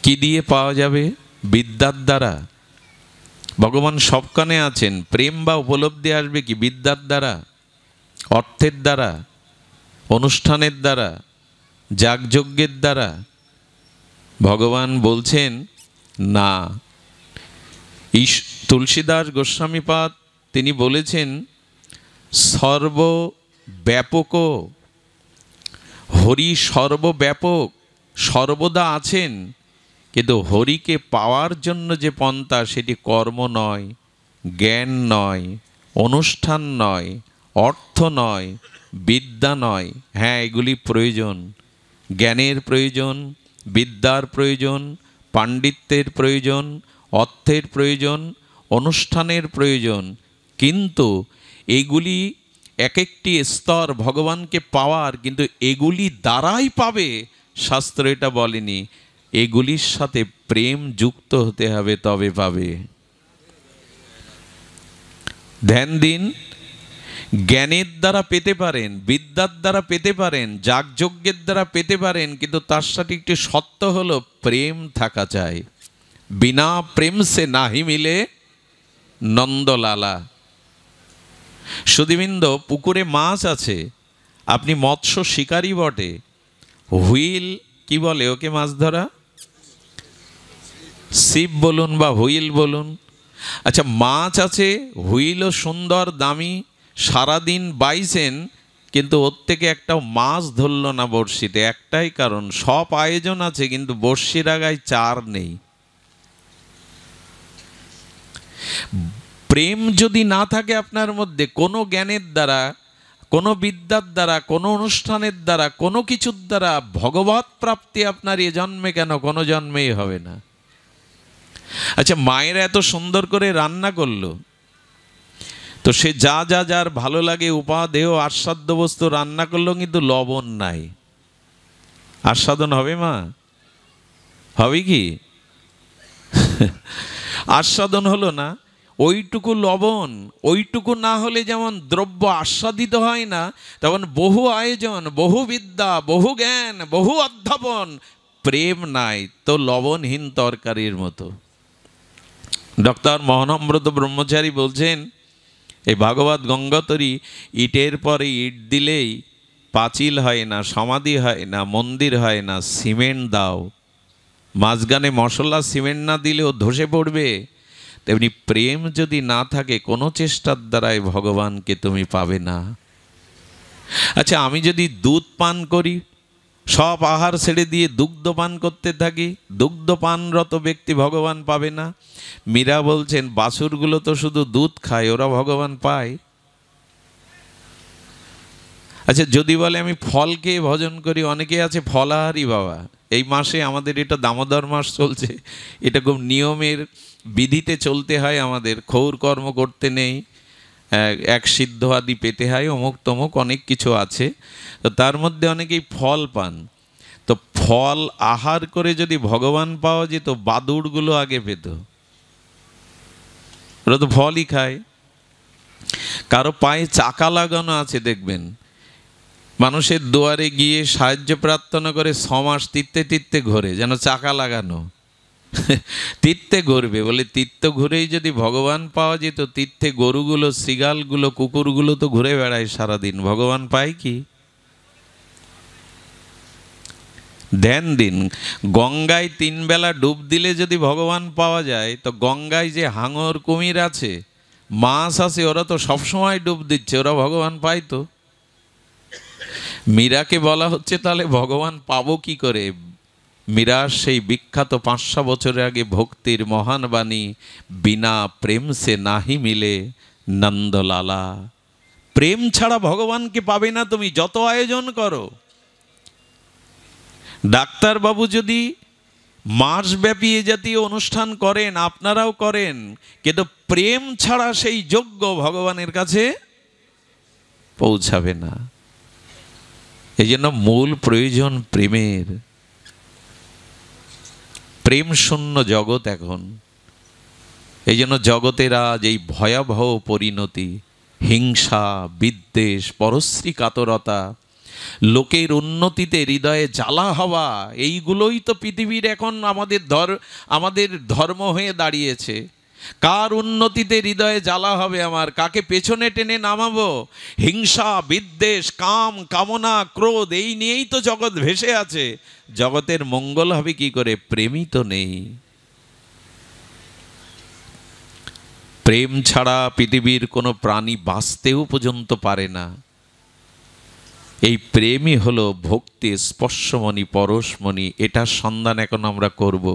কি দিয়ে পাওয়া যাবে? বিদ্যার দ্বারা। ভগবান সবখানে আছেন, প্রেম বা উপলব্ধি আসবে কি? বিদ্যার দ্বারা, অর্থের দ্বারা, অনুষ্ঠানের দ্বারা, যাগযজ্ঞের দ্বারা? ভগবান বলছেন না। তুলসীদাস গোস্বামীপাদ তিনি বলেছেন, সর্বব্যাপক হরি, সর্বব্যাপক, সর্বদা আছেন, কিন্তু হরিকে পাওয়ার জন্য যে পন্থা, সেটি কর্ম নয়, জ্ঞান নয়, অনুষ্ঠান নয়, অর্থ নয়, বিদ্যা নয়। হ্যাঁ, এগুলি প্রয়োজন, জ্ঞানের প্রয়োজন, বিদ্যার প্রয়োজন, পাণ্ডিত্যের প্রয়োজন, অর্থের প্রয়োজন, অনুষ্ঠানের প্রয়োজন, কিন্তু এগুলি এক একটি স্তর ভগবানকে পাওয়ার, কিন্তু এগুলি দ্বারাই পাবে শাস্ত্র এটা বলেনি। এগুলির সাথে প্রেম যুক্ত হতে হবে, তবে পাবে। ধ্যান দিন, জ্ঞানের দ্বারা পেতে পারেন, বিদ্যার দ্বারা পেতে পারেন, যাগযজ্ঞের দ্বারা পেতে পারেন, কিন্তু তার সাথে একটি সত্য হলো প্রেম থাকা চাই। বিনা প্রেম সে নাহি মিলে নন্দলালা। সুধীবৃন্দ, পুকুরে মাছ আছে, আপনি মৎস্য শিকারী বটে, হুইল কি বলে ওকে মাছ ধরা? ছিপ বলুন বা হুইল বলুন। আচ্ছা, মাছ আছে, হুইলও সুন্দর দামি, সারাদিন বাইছেন, কিন্তু ওর থেকে একটা মাছ ধরল না বড়শিতে। একটাই কারণ, সব আয়োজন আছে কিন্তু বড়শির আগায় চার নেই। প্রেম যদি না থাকে আপনার মধ্যে, কোনো জ্ঞানের দ্বারা, কোনো বিদ্যার দ্বারা, কোনো অনুষ্ঠানের দ্বারা, কোনো কিছুর দ্বারা ভগবৎ প্রাপ্তি আপনার এ জন্মে কেন, কোনো জন্মেই হবে না। আচ্ছা, মায়েরা এত সুন্দর করে রান্না করলো, তো সে যা যা যার ভালো লাগে উপাদেয় আস্বাদ্য বস্তু রান্না করলো, কিন্তু লবণ নাই, আস্বাদন হবে মা? হবে কি? আস্বাদন হলো না। ওইটুকু লবণ, ওইটুকু না হলে যেমন দ্রব্য আস্বাদিত হয় না, তেমন বহু আয়োজন, বহু বিদ্যা, বহু জ্ঞান, বহু অধ্যাপন, প্রেম নাই তো লবণহীন তরকারির মতো। ডক্টর মোহনব্রত ব্রহ্মচারী বলছেন, এই ভাগবত গঙ্গোত্রী, ইটের পরে ইট দিলেই পাঁচিল হয় না, সমাধি হয় না, মন্দির হয় না। সিমেন্ট দাও, মাঝখানে মশলা সিমেন্ট না দিলেও ধসে পড়বে। তেমনি প্রেম যদি না থাকে, কোনো চেষ্টার দ্বারাই ভগবানকে তুমি পাবে না। আচ্ছা, আমি যদি দুধ পান করি, সব আহার ছেড়ে দিয়ে দুগ্ধ পান করতে থাকি, দুগ্ধ পানরত ব্যক্তি ভগবান পাবে না। মীরা বলছেন, বাছুরগুলো তো শুধু দুধ খায়, ওরা ভগবান পায়? আচ্ছা, যদি বলে আমি ফল খেয়ে ভজন করি, অনেকে আছে ফলাহারি বাবা। এই মাসে আমাদের এটা দামোদর মাস চলছে, এটা খুব নিয়মের বিধিতে চলতে হয় আমাদের, ক্ষৌর কর্ম করতে নেই, এক সিদ্ধ আদি পেতে হয়, অমুক তমুক অনেক কিছু আছে। তো তার মধ্যে অনেকেই ফল পান। তো ফল আহার করে যদি ভগবান পাওয়া যেত, বাদুড়গুলো আগে পেত। ওরা তো ফলই খায়। কারো পায়ে চাকা লাগানো আছে দেখবেন, মানুষের দুয়ারে গিয়ে সাহায্য প্রার্থনা করে 6 মাস তিত্তে তিত্তে ঘোরে, যেন চাকা লাগানো। তীর্থে ঘুরবে বলে, তীর্থ ঘুরেই যদি ভগবান পাওয়া যেত, তীর্থে গরুগুলো, সিগালগুলো, কুকুরগুলো তো ঘুরে বেড়ায় সারাদিন, ভগবান পায় কি? ধ্যান দিন, গঙ্গায় 3 বেলা ডুব দিলে যদি ভগবান পাওয়া যায়, তো গঙ্গায় যে হাঙর কুমির আছে, মাছ আছে, ওরা তো সবসময় ডুব দিচ্ছে, ওরা ভগবান পায় তো। মীরাকে বলা হচ্ছে তাহলে ভগবান পাবো কি করে? মীরার সেই বিখ্যাত 500 বছরের আগে ভক্তির মহান বাণী, বিনা প্রেম সে নাহি মিলে নন্দলালা। প্রেম ছাড়া ভগবানকে পাবে না তুমি, যত আয়োজন করো। ডাক্তারবাবু যদি মাসব্যাপী এ জাতীয় অনুষ্ঠান করেন, আপনারাও করেন, কিন্তু প্রেম ছাড়া সেই যোগ্য ভগবানের কাছে পৌঁছাবে না। এই জন্য মূল প্রয়োজন প্রেমের। প্রেম শূন্য জগৎ এখন। এই জন্য জগতের আজ এই ভয়াবহ পরিণতি, হিংসা, বিদ্বেষ, পরশ্রী কাতরতা, লোকের উন্নতিতে হৃদয়ে জ্বালা হওয়া, এইগুলোই তো পৃথিবীর এখন আমাদের ধর্ম হয়ে দাঁড়িয়েছে। কার উন্নতিতে হৃদয়ে জ্বালা হবে আমার, কাকে পেছনে টেনে নামাবো? হিংসা, বিদ্বেষ, কাম, কামনা, ক্রোধ, এই নিয়েই তো জগৎ ভেসে আছে। জগতের মঙ্গল হবে কি করে? প্রেমই তো নেই। প্রেম ছাড়া পৃথিবীর কোনো প্রাণী বাঁচতেও পর্যন্ত পারে না। এই প্রেমই হলো ভক্তি, স্পর্শমণি, পরশমণি। এটার সন্ধান এখন আমরা করব,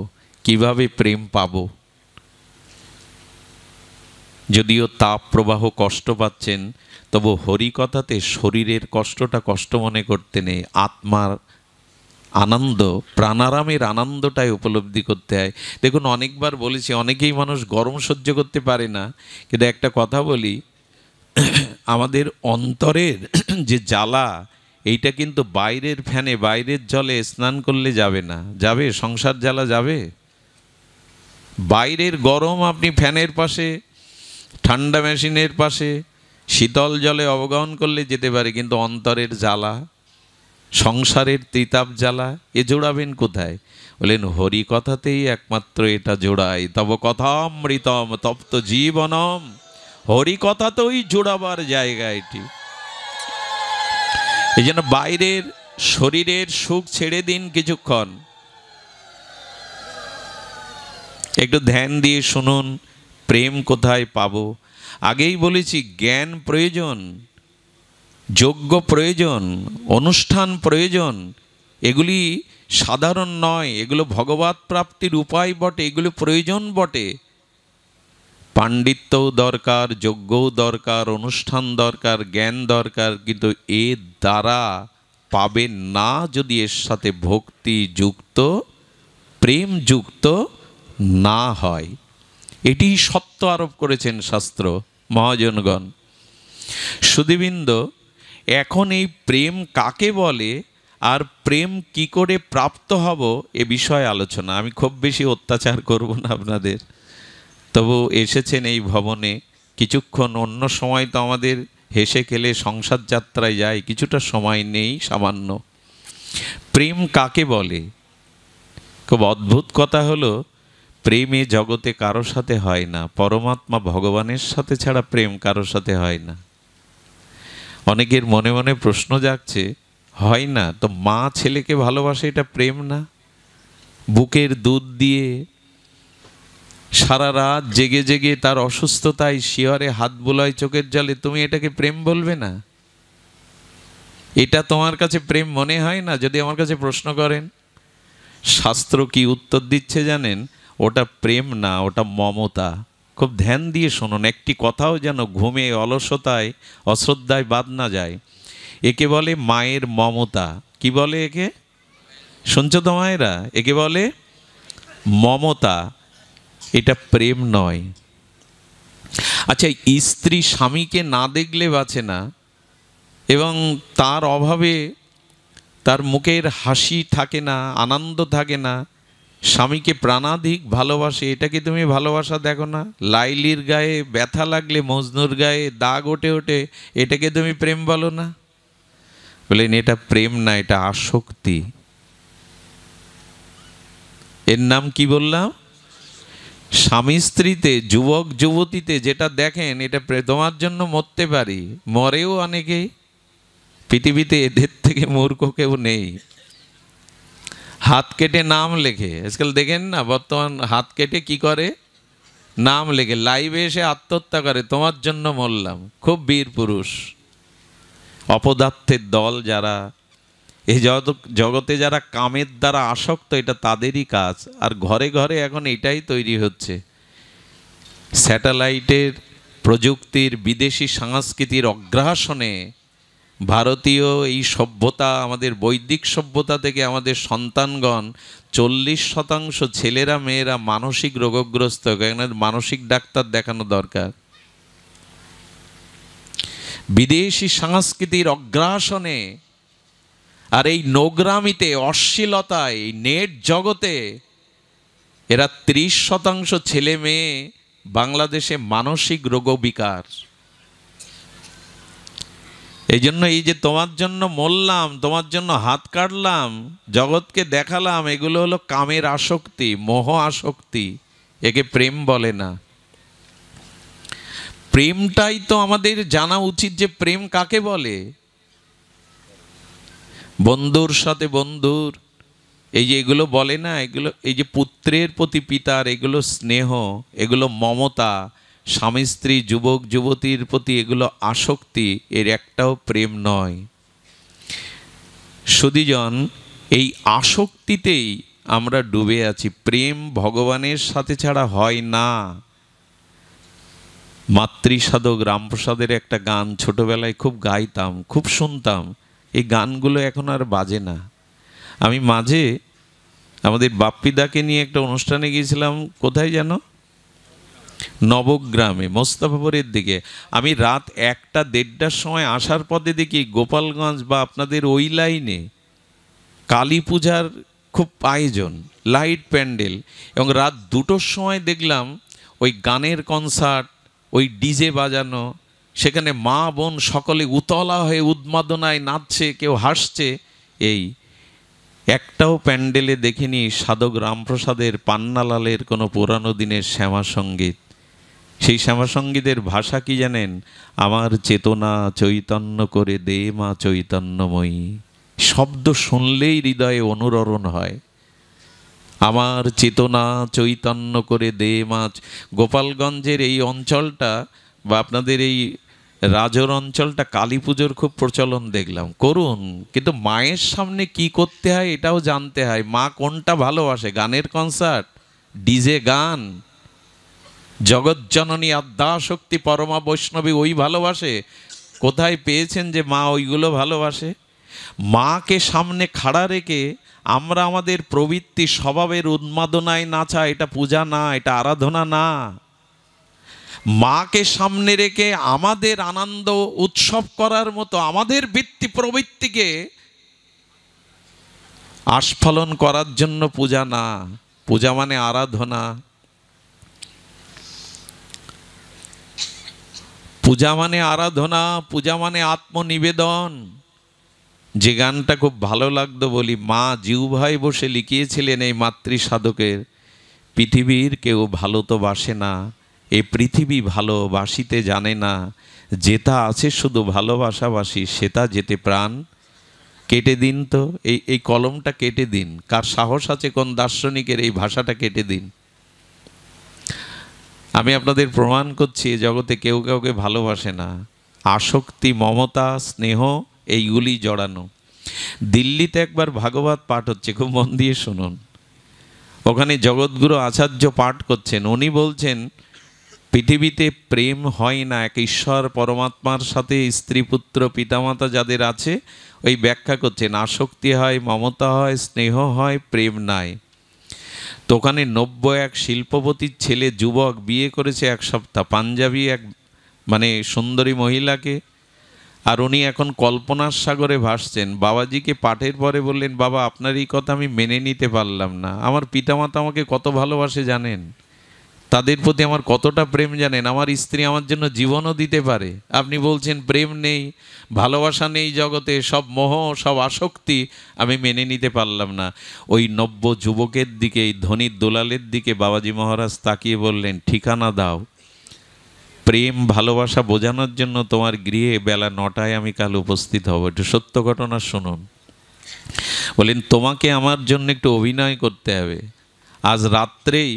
কিভাবে প্রেম পাবো। যদিও তাপ প্রবাহ কষ্ট পাচ্ছেন, তবু হরিকথাতে শরীরের কষ্টটা কষ্ট মনে করতে নেই, আত্মার আনন্দ, প্রাণারামের আনন্দটাই উপলব্ধি করতে হয়। দেখুন, অনেকবার বলেছি, অনেকেই মানুষ গরম সহ্য করতে পারে না, কিন্তু একটা কথা বলি, আমাদের অন্তরের যে জ্বালা, এইটা কিন্তু বাইরের ফ্যানে, বাইরের জলে স্নান করলে যাবে না। যাবে? সংসার জ্বালা যাবে? বাইরের গরম আপনি ফ্যানের পাশে, ঠান্ডা মেশিনের পাশে, শীতল জলে অবগাহন করলে যেতে পারে, কিন্তু অন্তরের জ্বালা, সংসারের ত্রিতাপ জ্বালা, এ জোড়াবেন কোথায়? বলেন হরি কথাতেই একমাত্র এটা জোড়ায়। তব কথামৃতম তপ্ত জীবনম। হরি কথাতেই জোড়াবার জায়গা এটি। এই জন্য বাইরের শরীরের সুখ ছেড়ে দিন কিছুক্ষণ, একটু ধ্যান দিয়ে শুনুন প্রেম কোথায় পাবো। আগেই বলেছি, জ্ঞান প্রয়োজন, যজ্ঞ প্রয়োজন, অনুষ্ঠান প্রয়োজন। এগুলি সাধারণ নয়, এগুলো ভগবৎ প্রাপ্তির উপায় বটে, এগুলো প্রয়োজন বটে। পাণ্ডিত্যও দরকার, যজ্ঞও দরকার, অনুষ্ঠান দরকার, জ্ঞান দরকার, কিন্তু এর দ্বারা পাবেন না যদি এর সাথে ভক্তি যুক্ত, প্রেম যুক্ত না হয়। এটি সত্য আরোপ করেছেন শাস্ত্র মহাজনগণ। সুধীবৃন্দ, এখন এই প্রেম কাকে বলে আর প্রেম কি করে প্রাপ্ত হব, এ বিষয়ে আলোচনা। আমি খুব বেশি অত্যাচার করব না আপনাদের, তবু এসেছেন এই ভবনে কিছুক্ষণ, অন্য সময় তো আমাদের হেসে খেলে সংসার যাত্রায় যায়, কিছুটা সময় নেই সামান্য। প্রেম কাকে বলে? খুব অদ্ভুত কথা হলো, প্রেমে জগতে কারো সাথে হয় না, পরমাত্মা ভগবানের সাথে ছাড়া প্রেম কারো সাথে হয় না। অনেকের মনে মনে প্রশ্ন জাগছে, হয় না তো মা ছেলেকে ভালোবাসে, এটা প্রেম না? বুকের দুধ দিয়ে সারা রাত জেগে জেগে তার অসুস্থতায় শিহরে হাত বুলায় চোখের জলে, তুমি এটাকে প্রেম বলবে না? এটা তোমার কাছে প্রেম মনে হয় না? যদি আমার কাছে প্রশ্ন করেন, শাস্ত্র কি উত্তর দিচ্ছে জানেন? ওটা প্রেম না, ওটা মমতা। খুব ধ্যান দিয়ে শুনুন, একটি কথাও যেন ঘুমে, অলসতায়, অশ্রদ্ধায় বাদ না যায়। একে বলে মায়ের মমতা। কি বলে একে? শুনছো তো মায়েরা? একে বলে মমতা। এটা প্রেম নয়। আচ্ছা, স্ত্রী স্বামীকে না দেখলে বাঁচে না, এবং তার অভাবে তার মুখের হাসি থাকে না, আনন্দ থাকে না, স্বামীকে প্রাণাধিক ভালোবাসে, এটা কি তুমি ভালোবাসা দেখো না? লাইলির গায়ে ব্যথা লাগলে মজনুর গায়ে দাগ ওঠে ওঠে, এটাকে তুমি প্রেম বলো না? বলেন এটা প্রেম না, এটা আসক্তি। এর নাম কি বললাম? স্বামী স্ত্রীতে, যুবক যুবতীতে যেটা দেখেন, এটা তোমার জন্য মরতে পারি, মরেও অনেকেই। পৃথিবীতে এদের থেকে মূর্খ কেউ নেই। হাত কেটে নাম লেখে, আজকাল দেখেন না, বর্তমান হাত কেটে কি করে? নাম লেখে, লাইভে এসে আত্মহত্যা করে, তোমার জন্য মরলাম। খুব বীর পুরুষ। অপদার্থের দল যারা, এই জগতে যারা কামের দ্বারা আসক্ত, এটা তাদেরই কাজ। আর ঘরে ঘরে এখন এটাই তৈরি হচ্ছে। স্যাটেলাইটের প্রযুক্তির, বিদেশি সংস্কৃতির অগ্রাসনে ভারতীয় এই সভ্যতা, আমাদের বৈদিক সভ্যতা থেকে আমাদের সন্তানগণ 40% ছেলেরা মেয়েরা মানসিক রোগগ্রস্ত। মানসিক ডাক্তার দেখানো দরকার। বিদেশি সংস্কৃতির অগ্রাসনে আর এই নোংরামিতে, অশ্লীলতায়, এই নেট জগতে এরা 30% ছেলে মেয়ে বাংলাদেশে মানসিক রোগবিকার। এই জন্য এই যে তোমার জন্য মরলাম, তোমার জন্য হাত কাটলাম, জগৎকে দেখালাম, এগুলো হলো কামের আসক্তি, মোহ আসক্তি। একে প্রেম বলে না। প্রেমটাই তো আমাদের জানা উচিত যে প্রেম কাকে বলে। বন্ধুর সাথে বন্ধুর, এই যে এগুলো বলে না, এগুলো এই যে পুত্রের প্রতি পিতার, এগুলো স্নেহ, এগুলো মমতা, স্বামী স্ত্রী, যুবক যুবতীর প্রতি এগুলো আসক্তি, এর একটাও প্রেম নয়। সুধীজন, এই আসক্তিতেই আমরা ডুবে আছি। প্রেম ভগবানের সাথে ছাড়া হয় না। মাতৃসাধক রামপ্রসাদের একটা গান ছোটবেলায় খুব গাইতাম, খুব শুনতাম। এই গানগুলো এখন আর বাজে না। আমি মাঝে আমাদের বাপ্পিদাকে নিয়ে একটা অনুষ্ঠানে গিয়েছিলাম, কোথায় যেন, নবগ্রামে, মোস্তাফাপুরের দিকে। আমি রাত 1টা-1:30টার সময় আসার পথে দেখি গোপালগঞ্জ বা আপনাদের ওই লাইনে কালী পূজার খুব আয়োজন, লাইট প্যান্ডেল, এবং রাত 2টোর সময় দেখলাম ওই গানের কনসার্ট, ওই ডিজে বাজানো, সেখানে মা বোন সকলে উতলা হয়ে উন্মাদনায় নাচছে, কেউ হাসছে। এই একটাও প্যান্ডেলে দেখিনি সাধক রামপ্রসাদের, পান্নালালের কোনো পুরানো দিনের শ্যামা সঙ্গীত। সেই শ্যামা সঙ্গীতের ভাষা কি জানেন? আমার চেতনা চৈতন্য করে দে মা চৈতন্যময়ী। শব্দ শুনলেই হৃদয়ে অনুরণন হয়। আমার চেতনা চৈতন্য করে দে মা। গোপালগঞ্জের এই অঞ্চলটা বা আপনাদের এই রাজর অঞ্চলটা কালী পুজোর খুব প্রচলন দেখলাম, করুন, কিন্তু মায়ের সামনে কি করতে হয় এটাও জানতে হয়। মা কোনটা ভালোবাসে? গানের কনসার্ট, ডিজে গান, জগজ্জননী আদ্যাশক্তি পরমা বৈষ্ণবী ওই ভালোবাসে? কোথায় পেয়েছেন যে মা ওইগুলো ভালোবাসে? মাকে সামনে খাড়া রেখে আমরা আমাদের প্রবৃত্তি, স্বভাবের উন্মাদনায় নাচা, এটা পূজা না, এটা আরাধনা না। মাকে সামনে রেখে আমাদের আনন্দ উৎসব করার মতো আমাদের বৃত্তি প্রবৃত্তিকে আস্ফালন করার জন্য পূজা না। পূজা মানে আরাধনা, পূজা মানে আরাধনা, পূজা মানে আত্মনিবেদন। যে গানটা খুব ভালো লাগতো বলি, মা জিউভাই বসে লিখিয়েছিলেন এই মাতৃ সাধকের, পৃথিবীর কেউ ভালো তো বাসে না, এ পৃথিবী ভালোবাসিতে জানে না, যেটা আছে শুধু ভালোবাসাবাসি, সেটা যেতে প্রাণ। কেটে দিন তো এই কলমটা, কেটে দিন। কার সাহস আছে কোন দার্শনিকের এই ভাষাটা কেটে দিন। আমি আপনাদের প্রমাণ করছি এ জগতে কেউ কাউকে ভালোবাসে না। আসক্তি, মমতা, স্নেহ এইগুলি জড়ানো। দিল্লিতে একবার ভাগবত পাঠ হচ্ছে, খুব মন দিয়ে শুনুন। ওখানে জগৎগুরু আচার্য পাঠ করছেন। উনি বলছেন পৃথিবীতে প্রেম হয় না এক ঈশ্বর পরমাত্মার সাথে, স্ত্রী পুত্র পিতামাতা যাদের আছে, ওই ব্যাখ্যা করছেন আসক্তি হয়, মমতা হয়, স্নেহ হয়, প্রেম নাই। তো ওখানে নব্য এক শিল্পপতির ছেলে যুবক বিয়ে করেছে 1 সপ্তাহ, পাঞ্জাবি এক মানে সুন্দরী মহিলাকে। আর উনি এখন কল্পনার সাগরে ভাসছেন। বাবাজিকে পাঠের পরে বললেন, বাবা আপনার এই কথা আমি মেনে নিতে পারলাম না। আমার পিতামাতা আমাকে কত ভালোবাসে জানেন, তাদের প্রতি আমার কতটা প্রেম জানেন, আমার স্ত্রী আমার জন্য জীবনও দিতে পারে। আপনি বলছেন প্রেম নেই, ভালোবাসা নেই জগতে, সব মোহ, সব আসক্তি, আমি মেনে নিতে পারলাম না। ওই নব্য যুবকের দিকে, এই ধনীর দোলালের দিকে বাবাজি মহারাজ তাকিয়ে বললেন, ঠিকানা দাও, প্রেম ভালোবাসা বোঝানোর জন্য তোমার গৃহে বেলা 9টায় আমি কাল উপস্থিত হব। একটু সত্য ঘটনা শুনুন। বলেন, তোমাকে আমার জন্য একটু অভিনয় করতে হবে। আজ রাত্রেই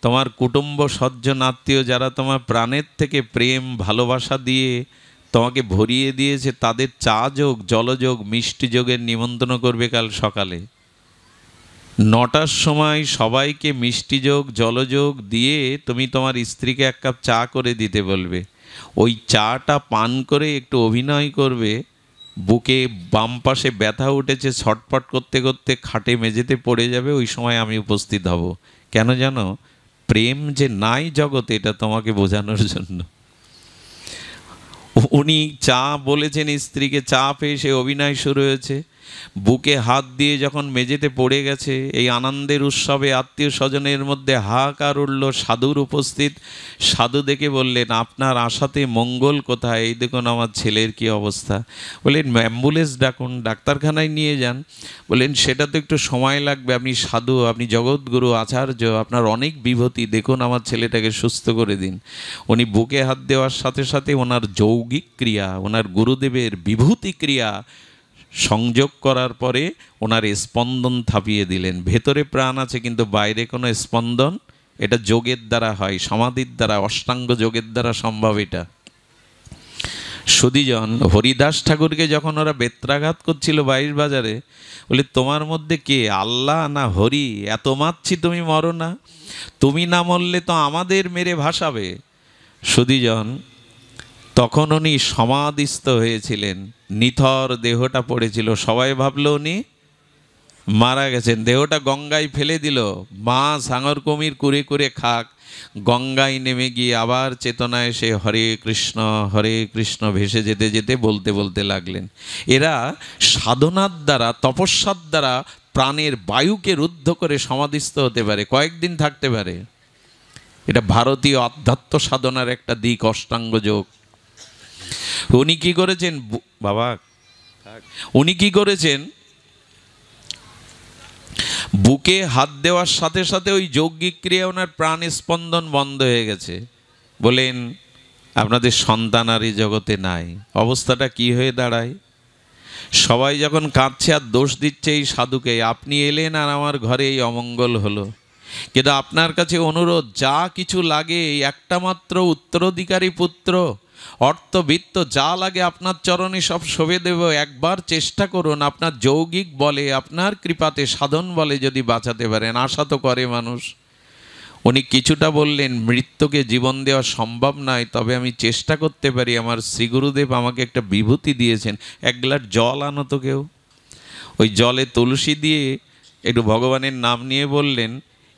তোমার কুটুম্ব স্বজন আত্মীয় যারা তোমার প্রাণের থেকে প্রেম ভালোবাসা দিয়ে তোমাকে ভরিয়ে দিয়েছে, তাদের চা যোগ, জলযোগ, মিষ্টি যোগের নিমন্ত্রণ করবে কাল সকালে 9টার সময়। সবাইকে মিষ্টি যোগ, জলযোগ দিয়ে তুমি তোমার স্ত্রীকে 1 কাপ চা করে দিতে বলবে। ওই চাটা পান করে একটু অভিনয় করবে, বুকে বাম পাশে ব্যথা উঠেছে, ছটফট করতে করতে খাটে মেঝেতে পড়ে যাবে। ওই সময় আমি উপস্থিত হব। কেন জানো? প্রেম যে নাই জগতে, এটা তোমাকে বোঝানোর জন্য। উনি চা বলেছেন স্ত্রীকে, চা পেয়ে সে অভিনয় শুরু হয়েছে। বুকে হাত দিয়ে যখন মেঝেতে পড়ে গেছে, এই আনন্দের উৎসবে আত্মীয় স্বজনের মধ্যে হাহাকার উঠল। সাধুর উপস্থিত। সাধু দেখে বললেন, আপনার আশাতে মঙ্গল কোথায়? এই দেখুন আমার ছেলের কি অবস্থা। বললেন, অ্যাম্বুলেন্স ডাকুন, ডাক্তারখানায় নিয়ে যান। বললেন, সেটা তো একটু সময় লাগবে। আপনি সাধু, আপনি জগৎগুরু আচার্য, আপনার অনেক বিভূতি, দেখুন আমার ছেলেটাকে সুস্থ করে দিন। উনি বুকে হাত দেওয়ার সাথে সাথে ওনার যৌগিক ক্রিয়া, ওনার গুরুদেবের বিভূতি ক্রিয়া সংযোগ করার পরে ওনার স্পন্দন থাপিয়ে দিলেন। ভেতরে প্রাণ আছে কিন্তু বাইরে কোনো স্পন্দন, এটা যোগের দ্বারা হয়, সমাধির দ্বারা, অষ্টাঙ্গ যোগের দ্বারা সম্ভব এটা। সুধীজন, হরিদাস ঠাকুরকে যখন ওরা বেত্রাঘাত করছিল 22 বাজারে, বলে তোমার মধ্যে কে, আল্লাহ না হরি? এত মারছি তুমি মরো না, তুমি না মরলে তো আমাদের মেরে ভাসাবে। সুধীজন, তখন উনি সমাধিস্থ হয়েছিলেন, নিথর দেহটা পড়েছিল। সবাই ভাবলো উনি মারা গেছেন। দেহটা গঙ্গায় ফেলে দিল, মাছ হাঙর কুমির কুরে কুরে খাক। গঙ্গায় নেমে গিয়ে আবার চেতনায় সে হরে কৃষ্ণ ভেসে যেতে যেতে বলতে বলতে লাগলেন। এরা সাধনার দ্বারা, তপস্যার দ্বারা প্রাণের বায়ুকে রুদ্ধ করে সমাধিস্থ হতে পারে, কয়েকদিন থাকতে পারে। এটা ভারতীয় আধ্যাত্ম সাধনার একটা দিক, অষ্টাঙ্গ যোগ। উনি কি করেছেন বাবা, উনি কি করেছেন, বুকে হাত দেওয়ার সাথে সাথে ওই যৌগিক ক্রিয়া ওনার প্রাণ স্পন্দন বন্ধ হয়ে গেছে। বলেন, আপনাদের সন্তান আর এই জগতে নাই, অবস্থাটা কি হয়ে দাঁড়ায়? সবাই যখন কাঁদছে আর দোষ দিচ্ছে এই সাধুকে, আপনি এলেন আর আমার ঘরে এই অমঙ্গল হলো। কিন্তু আপনার কাছে অনুরোধ, যা কিছু লাগে, একটা মাত্র উত্তরাধিকারী পুত্র, অর্থ বিত্ত যা লাগে আপনার চরণে সব শোভে দেব। একবার চেষ্টা করুন, আপনার যৌগিক বলে, আপনার কৃপাতে, সাধন বলে যদি বাঁচাতে পারেন। আশা তো করে মানুষ। উনি কিছুটা বললেন, মৃত্যুকে জীবন দেওয়া সম্ভব নয়, তবে আমি চেষ্টা করতে পারি। আমার শ্রীগুরুদেব আমাকে একটা বিভূতি দিয়েছেন, 1 গ্লাস জল আনো তো কেউ। ওই জলে তুলসী দিয়ে একটু ভগবানের নাম নিয়ে বললেন,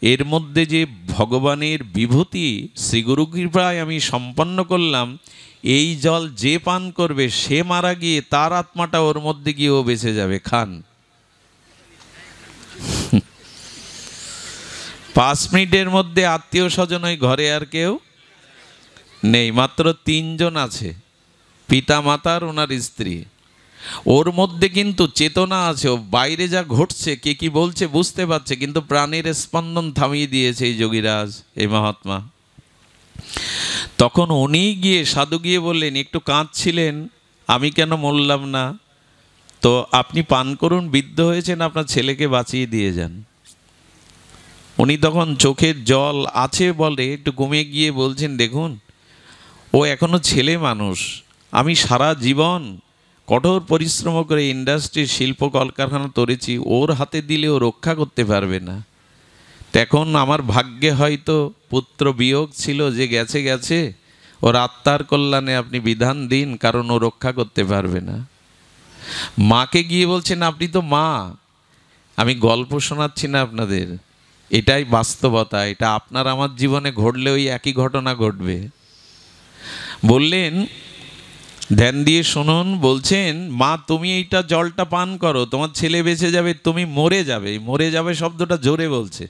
এর মধ্যে যে ভগবানের বিভূতি শ্রীগুরু কৃপায় আমি সম্পন্ন করলাম, এই জল যে পান করবে সে মারা গিয়ে তার আত্মাটা ওর মধ্যে গিয়ে ও বেঁচে যাবে, খান। 5 মিনিটের মধ্যে আত্মীয় স্বজন ওই ঘরে আর কেউ নেই, মাত্র 3 জন আছে, পিতা মাতার ওনার স্ত্রী। ওর মধ্যে কিন্তু চেতনা আছে, ও বাইরে যা ঘটছে, কে কি বলছে বুঝতে পারছে, কিন্তু প্রাণের স্পন্দন থামিয়ে দিয়েছে এই যোগীরাজ, এই মহাত্মা। তখন উনি গিয়ে, সাধু গিয়ে বললেন, একটু কাঁদছিলেন, আমি কেন মরলাম না, তো আপনি পান করুন, বিদ্ধ হয়েছেন, আপনার ছেলেকে বাঁচিয়ে দিয়ে যান। উনি তখন চোখের জল আছে বলে একটু ঘুমিয়ে গিয়ে বলছেন, দেখুন ও এখনো ছেলে মানুষ, আমি সারা জীবন কঠোর পরিশ্রম করে ইন্ডাস্ট্রির শিল্প কলকারখানা তরেছি, ওর হাতে দিলে ও রক্ষা করতে পারবে না। এখন আমার ভাগ্যে হয়তো পুত্র বিয়োগ ছিল, যে গেছে গেছে, ওর আত্মার কল্যাণে আপনি বিধান দিন, কারণ ও রক্ষা করতে পারবে না। মাকে গিয়ে বলছেন, আপনি তো মা, আমি গল্প শোনাচ্ছি না আপনাদের, এটাই বাস্তবতা, এটা আপনার আমার জীবনে ঘটলে ওই একই ঘটনা ঘটবে। বললেন, ধ্যান দিয়ে শুনুন, বলছেন মা তুমি এইটা জলটা পান করো, তোমার ছেলে বেঁচে যাবে, তুমি মরে যাবে। মরে যাবে শব্দটা জোরে বলছে।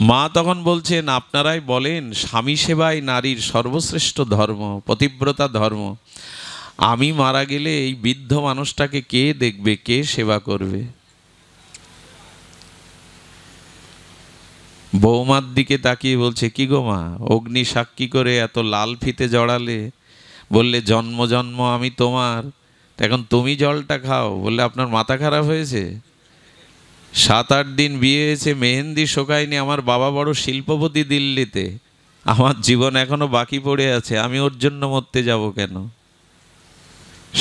মা তখন বলছেন, আপনারাই বলেন স্বামী সেবাই নারীর সর্বশ্রেষ্ঠ ধর্ম, পতিব্রতা ধর্ম। আমি মারা গেলে এই বৃদ্ধ মানুষটাকে কে দেখবে, কে সেবা করবে? বৌমার দিকে তাকিয়ে বলছে, কি গো মা, অগ্নি সাক্ষী করে এত লাল ফিতে জড়ালে, বললে জন্ম জন্ম আমি তোমার, এখন তুমি জলটা খাও। বললে আপনার মাথা খারাপ হয়েছে? 7-8 দিন বিয়ে হয়েছে, মেহেন্দি শোকায়নি, আমার বাবা বড় শিল্পপতি দিল্লিতে, আমার জীবন এখনো বাকি পড়ে আছে, আমি ওর জন্য মরতে যাব কেন?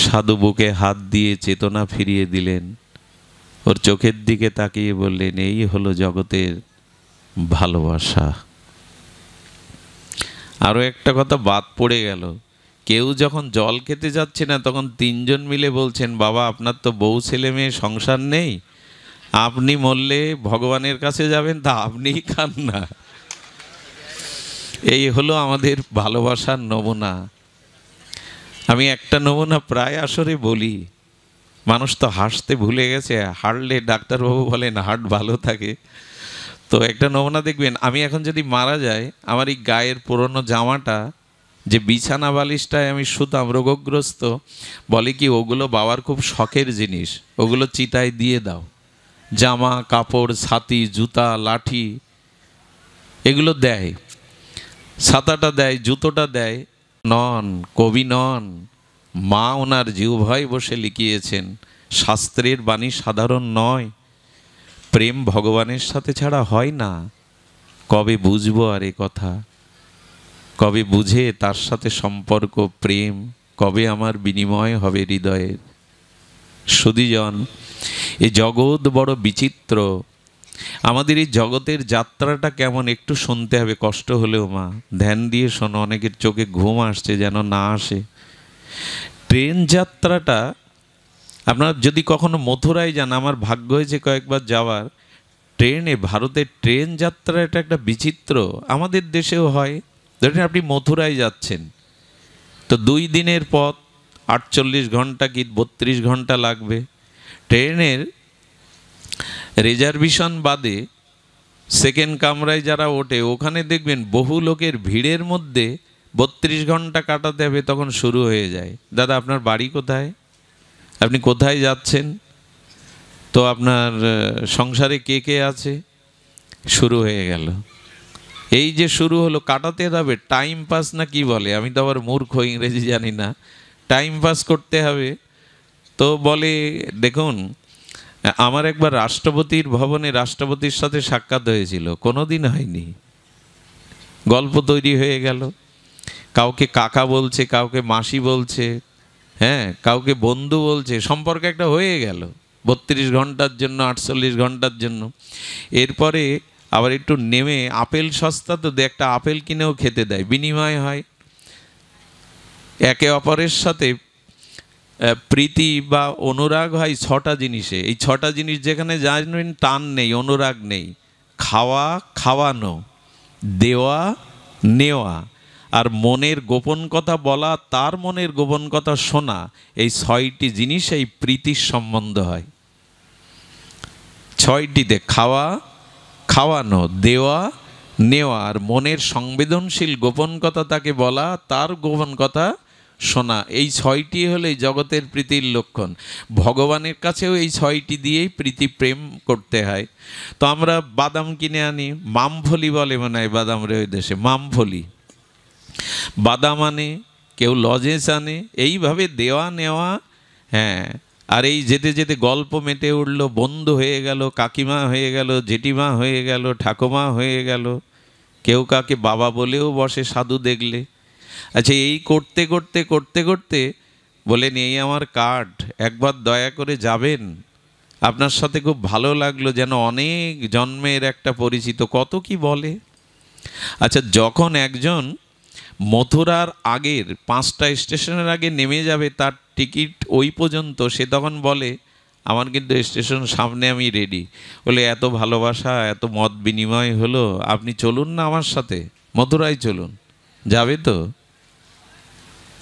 সাধু বুকে হাত দিয়ে চেতনা ফিরিয়ে দিলেন, ওর চোখের দিকে তাকিয়ে বললেন, এই হলো জগতের ভালোবাসা। আরও একটা কথা বাদ পড়ে গেল, কেউ যখন জল খেতে যাচ্ছে না তখন 3 জন মিলে বলছেন, বাবা আপনার তো বউ ছেলে মেয়ে সংসার নেই, আপনি মরলে ভগবানের কাছে যাবেন, তা আপনিই খান না। এই হলো আমাদের ভালোবাসার নমুনা। আমি একটা নমুনা প্রায় আসরে বলি, মানুষ তো হাসতে ভুলে গেছে, হারলে ডাক্তারবাবু বলেন হার্ট ভালো থাকে। তো একটা নমুনা দেখবেন, আমি এখন যদি মারা যাই, আমার এই গায়ের পুরনো জামাটা, যে বিছানা বালিশটায় আমি শুতাম রোগগ্রস্ত, বলে কি ওগুলো বাবার খুব শখের জিনিস, ওগুলো চিতায় দিয়ে দাও। জামা কাপড়, ছাতি, জুতা, লাঠি এগুলো দেয়, ছাতাটা দেয়, জুতোটা দেয়। নন, কবি নন, মা ওনার জিহ্বায় বসে লিখিয়েছেন, শাস্ত্রের বাণী সাধারণ নয়, প্রেম ভগবানের সাথে ছাড়া হয় না। কবে বুঝবো আর এ কথা? কবে বুঝে তার সাথে সম্পর্ক, প্রেম, কবে আমার বিনিময় হবে হৃদয়ের? সুধীজন, এই জগৎ বড় বিচিত্র। আমাদের এই জগতের যাত্রাটা কেমন একটু শুনতে হবে, কষ্ট হলেও মা ধ্যান দিয়ে শোনো। অনেকের চোখে ঘুম আসছে, যেন না আসে। ট্রেন যাত্রাটা, আপনারা যদি কখনো মথুরায় যান, আমার ভাগ্য হয়েছে কয়েকবার যাওয়ার, ট্রেনে, ভারতের ট্রেন যাত্রা এটা একটা বিচিত্র। আমাদের দেশেও হয়। ধরেন আপনি মথুরায় যাচ্ছেন, তো 2 দিনের পথ, 48 ঘন্টা কি 32 ঘন্টা লাগবে। ট্রেনের রিজার্ভেশন বাদে সেকেন্ড কামরায় যারা ওঠে, ওখানে দেখবেন বহু লোকের ভিড়ের মধ্যে 32 ঘন্টা কাটাতে হবে, তখন শুরু হয়ে যায়, দাদা আপনার বাড়ি কোথায়, আপনি কোথায় যাচ্ছেন, তো আপনার সংসারে কে কে আছে, শুরু হয়ে গেল। এই যে শুরু হলো, কাটাতে হবে টাইম পাস না কি বলে, আমি তো আবার মূর্খ, ইংরেজি জানি না, টাইম পাস করতে হবে। তো বলে, দেখুন আমার একবার রাষ্ট্রপতির ভবনে রাষ্ট্রপতির সাথে সাক্ষাৎ হয়েছিল, কোনোদিন হয়নি, গল্প তৈরি হয়ে গেল। কাউকে কাকা বলছে, কাউকে মাসি বলছে, হ্যাঁ, কাউকে বন্ধু বলছে, সম্পর্ক একটা হয়ে গেল 32 ঘন্টার জন্য, 48 ঘন্টার জন্য। এরপরে আবার একটু নেমে, আপেল সস্তা তো, একটা আপেল কিনেও খেতে দেয়, বিনিময় হয়। একে অপরের সাথে প্রীতি বা অনুরাগ হয় 6টা জিনিসে। এই 6টা জিনিস যেখানে জানবেন টান নেই, অনুরাগ নেই, খাওয়া, খাওয়ানো, দেওয়া, নেওয়া, আর মনের গোপন কথা বলা, তার মনের গোপন কথা শোনা, এই 6টি জিনিস এই প্রীতির সম্বন্ধ হয়। 6টিতে খাওয়া, খাওয়ানো, দেওয়া, নেওয়া, আর মনের সংবেদনশীল গোপন কথা তাকে বলা, তার গোপন কথা শোনা, এই 6টি হলো এই জগতের প্রীতির লক্ষণ। ভগবানের কাছেও এই 6টি দিয়েই প্রীতি প্রেম করতে হয়। তো আমরা বাদাম কিনে আনি, মামফলি বলে মনে হয় বাদাম রে ওই দেশে, মামফলি, বাদাম আনে, কেউ লজেন্স আনে, এইভাবে দেওয়া নেওয়া। হ্যাঁ, আর এই যেতে যেতে গল্প মেটে উঠল, বন্ধু হয়ে গেল, কাকিমা হয়ে গেল, জেঠিমা হয়ে গেল, ঠাকুমা হয়ে গেল, কেউ কাকে বাবা বলেও বসে সাধু দেখলে। আচ্ছা, এই করতে করতে করতে করতে বলেন, এই আমার কার্ড, একবার দয়া করে যাবেন, আপনার সাথে খুব ভালো লাগলো, যেন অনেক জন্মের একটা পরিচিত, কত কি বলে। আচ্ছা, যখন একজন মথুরার আগের 5টা স্টেশনের আগে নেমে যাবে, তার টিকিট ওই পর্যন্ত, সে তখন বলে আমার কিন্তু স্টেশন সামনে, আমি রেডি। বলে এত ভালোবাসা, এত মত বিনিময় হলো, আপনি চলুন না আমার সাথে, মথুরায় চলুন। যাবে তো?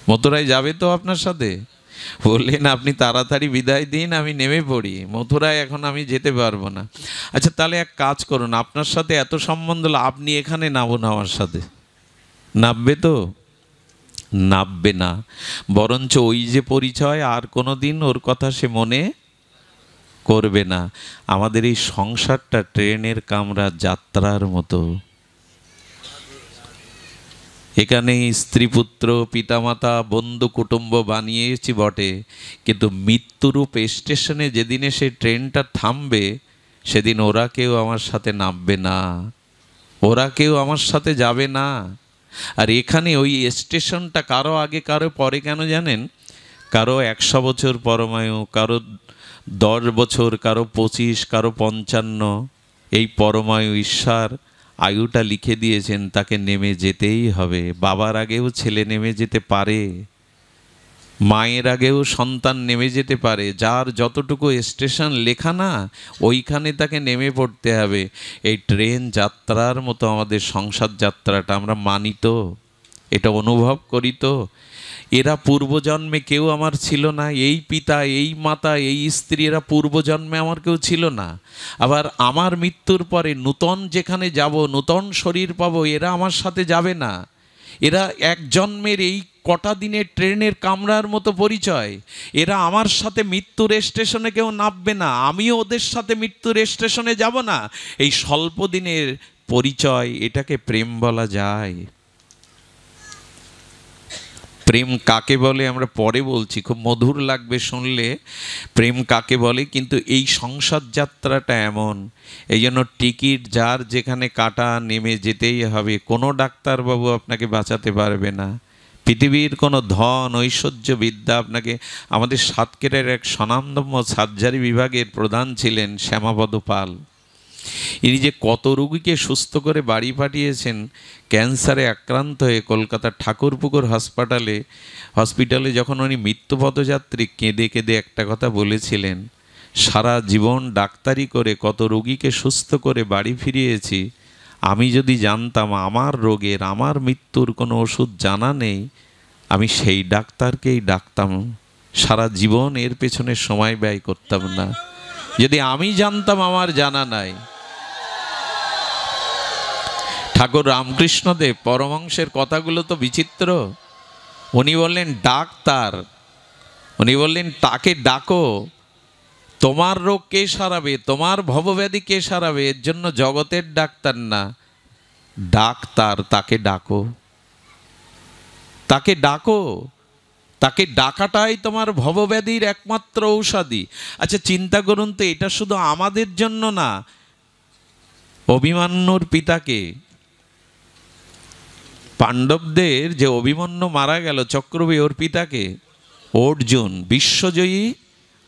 মথুরায় যাবে তো আপনার সাথে? বললেন আপনি তাড়াতাড়ি বিদায় দিন, আমি নেমে পড়ি, মথুরায় এখন আমি যেতে পারবো না। আচ্ছা তাহলে এক কাজ করুন, আপনার সাথে এত সম্বন্ধ হলো, আপনি এখানে নামুন আমার সাথে। নামবে তো? নামবে না, বরঞ্চ ওই যে পরিচয়, আর কোনো দিন ওর কথা সে মনে করবে না। আমাদের এই সংসারটা ট্রেনের কামরা যাত্রার মতো। এখানে স্ত্রী পুত্র পিতামাতা বন্ধু কুটুম্ব বানিয়েছি বটে, কিন্তু মৃত্যুরূপ স্টেশনে যেদিন এসে ট্রেনটা থামবে, সেদিন ওরা কেউ আমার সাথে নামবে না, ওরা কেউ আমার সাথে যাবে না। আর এখানে ওই স্টেশনটা কারো আগে কারো পরে কেন জানেন? কারো 100 বছর পরমায়ু, কারো 10 বছর, কারো 25, কারো 55। এই পরমায়ু ঈশ্বর আয়ুটা লিখে দিয়েছেন, তাকে নেমে যেতেই হবে। বাবার আগেও ছেলে নেমে যেতে পারে, মায়ের আগেও সন্তান নেমে যেতে পারে। যার যতটুকু স্টেশন লেখা না, ওইখানে তাকে নেমে পড়তে হবে। এই ট্রেন যাত্রার মতো আমাদের সংসার যাত্রাটা আমরা মানি তো, এটা অনুভব করি তো। এরা পূর্বজন্মে কেউ আমার ছিল না, এই পিতা, এই মাতা, এই স্ত্রী, এরা পূর্বজন্মে আমার কেউ ছিল না। আবার আমার মৃত্যুর পরে নূতন যেখানে যাব, নূতন শরীর পাবো, এরা আমার সাথে যাবে না। এরা এক জন্মের এই কটা দিনের ট্রেনের কামরার মতো পরিচয়। এরা আমার সাথে মৃত্যুর স্টেশনে কেউ নামবে না, আমিও ওদের সাথে মৃত্যুর স্টেশনে যাব না। এই স্বল্প দিনের পরিচয়, এটাকে প্রেম বলা যায়? প্রেম কাকে বলে আমরা পরে বলছি, খুব মধুর লাগবে শুনলে প্রেম কাকে বলে। কিন্তু এই সংসার যাত্রাটা এমন, এই জন্য টিকিট যার যেখানে কাটা, নেমে যেতেই হবে। কোনো ডাক্তারবাবু আপনাকে বাঁচাতে পারবে না, পৃথিবীর কোনো ধন ঐশ্বর্য বিদ্যা আপনাকে। আমাদের সাতক্ষীরার এক স্বনামধন্য সার্জারি বিভাগের প্রধান ছিলেন শ্যামাপদ পাল। ইনি যে কত রোগীকে সুস্থ করে বাড়ি পাঠিয়েছেন, ক্যান্সারে আক্রান্ত হয়ে কলকাতার ঠাকুরপুকুর হসপিটালে যখন উনি মৃত্যুপথযাত্রী, কেঁদে কেঁদে একটা কথা বলেছিলেন, সারা জীবন ডাক্তারি করে কত রোগীকে সুস্থ করে বাড়ি ফিরিয়েছি, আমি যদি জানতাম আমার রোগের, আমার মৃত্যুর কোনো ওষুধ জানা নেই, আমি সেই ডাক্তারকেই ডাকতাম, সারা জীবন এর পেছনে সময় ব্যয় করতাম না। যদি আমি জানতাম আমার জানা নাই। ঠাকুর রামকৃষ্ণদেব পরমহংসের কথাগুলো তো বিচিত্র। উনি বললেন ডাক্তার, উনি বললেন তাকে ডাকো, তোমার রোগ কে সারাবে, তোমার ভবব্যাধি কে সারাবে, এর জন্য জগতের ডাক্তার না, ডাক্তার, তাকে ডাকো, তাকে ডাকো, তাকে ডাকাটাই তোমার ভবব্যাধির একমাত্র ঔষধি। আচ্ছা চিন্তা করুন তো, এটা শুধু আমাদের জন্য না, অভিমন্যুর পিতাকে, পাণ্ডবদের যে অভিমন্যু মারা গেল চক্রব্যূহে, ওর পিতাকে অর্জুন, বিশ্বজয়ী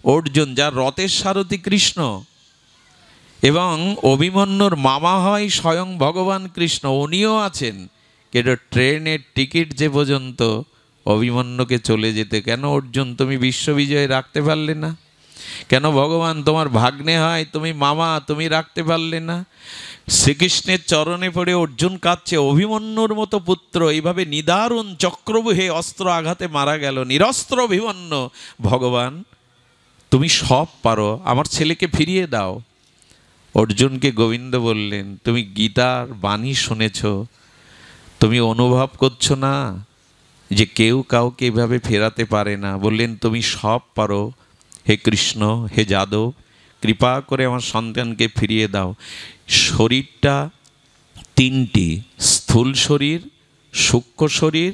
অর্জুন, যার রথের সারথি কৃষ্ণ, এবং অভিমন্যুর মামা হয় স্বয়ং ভগবান কৃষ্ণ, উনিও আছেন। কিন্তু ট্রেনের টিকিট যে পর্যন্ত অভিমন্যুকে চলে যেতে, কেন অর্জুন তুমি বিশ্ববিজয় রাখতে পারলে না? কেন ভগবান তোমার ভাগ্নে হয়, তুমি মামা, তুমি রাখতে পারলে না? শ্রীকৃষ্ণের চরণে পড়ে অর্জুন কাঁদছে, অভিমন্যুর মতো পুত্র এইভাবে নিদারুণ চক্রব্যূহে অস্ত্র আঘাতে মারা গেল, নিরস্ত্র অভিমন্যু, ভগবান তুমি সব পারো, আমার ছেলেকে ফিরিয়ে দাও। অর্জুনকে গোবিন্দ বললেন, তুমি গীতার বাণী শুনেছ, তুমি অনুভব করছো না যে কেউ কাউকে এভাবে ফেরাতে পারে না? বললেন তুমি সব পারো, হে কৃষ্ণ, হে যাদব, কৃপা করে আমার সন্তানকে ফিরিয়ে দাও। শরীরটা তিনটি, স্থূল শরীর, সূক্ষ্ম শরীর,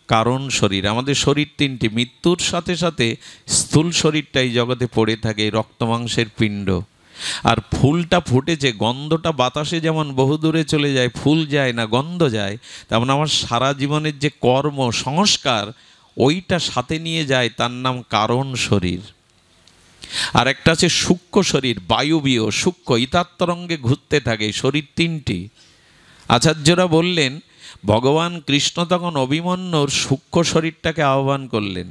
কারণ শরীর। আমাদের শরীর তিনটি, মৃত্যুর সাথে সাথে স্থূল শরীরটাই জগতে পড়ে থাকে, রক্তমাংসের পিণ্ড। আর ফুলটা ফুটেছে, গন্ধটা বাতাসে যেমন বহু দূরে চলে যায়, ফুল যায় না, গন্ধ যায়, তেমন আমার সারা জীবনের যে কর্ম সংস্কার, ওইটা সাথে নিয়ে যায়, তার নাম কারণ শরীর। আর একটা আছে সূক্ষ্ম শরীর, বায়ুবীয় সূক্ষ্ম, ইতাত্তরঙ্গে ঘুরতে থাকে। শরীর তিনটি। আচার্যরা বললেন ভগবান কৃষ্ণ তখন অভিমন্যুর সূক্ষ্ম শরীরটাকে আহ্বান করলেন,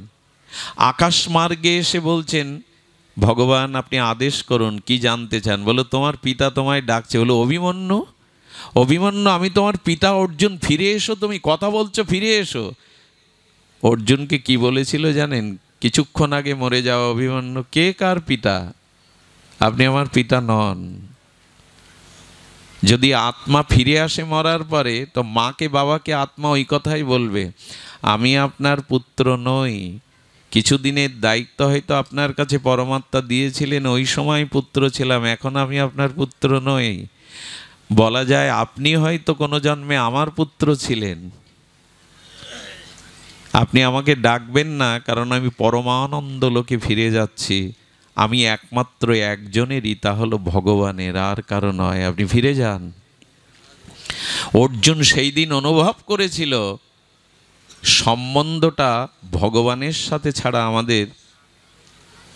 আকাশ মার্গে এসে বলছেন ভগবান আপনি আদেশ করুন, কি জানতে চান? বলো তোমার পিতা তোমায় ডাকছে। বলো অভিমন্যু, অভিমন্যু আমি তোমার পিতা অর্জুন, ফিরে এসো, তুমি কথা বলছো ফিরে এসো। অর্জুনকে কি বলেছিল জানেন? কিছুক্ষণ আগে মরে যাওয়া অভিমন্যু, কে কার পিতা? আপনি আমার পিতা নন। যদি আত্মা ফিরে আসে মরার পরে, তো মাকে বাবাকে আত্মা ওই কথাই বলবে, আমি আপনার পুত্র নই। কিছুদিনের দায়িত্ব হয়তো আপনার কাছে পরমাত্মা দিয়েছিলেন, ওই সময় পুত্র ছিলাম, এখন আমি আপনার পুত্র নই। বলা যায় আপনি হয়তো কোনো জন্মে আমার পুত্র ছিলেন, আপনি আমাকে ডাকবেন না, কারণ আমি পরমানন্দ লোকে ফিরে যাচ্ছি। আমি একমাত্র একজনেরই, তা হলো ভগবানের, আর কারো নয়। আপনি ফিরে যান। অর্জুন সেই দিন অনুভব করেছিল সম্বন্ধটা ভগবানের সাথে ছাড়া আমাদের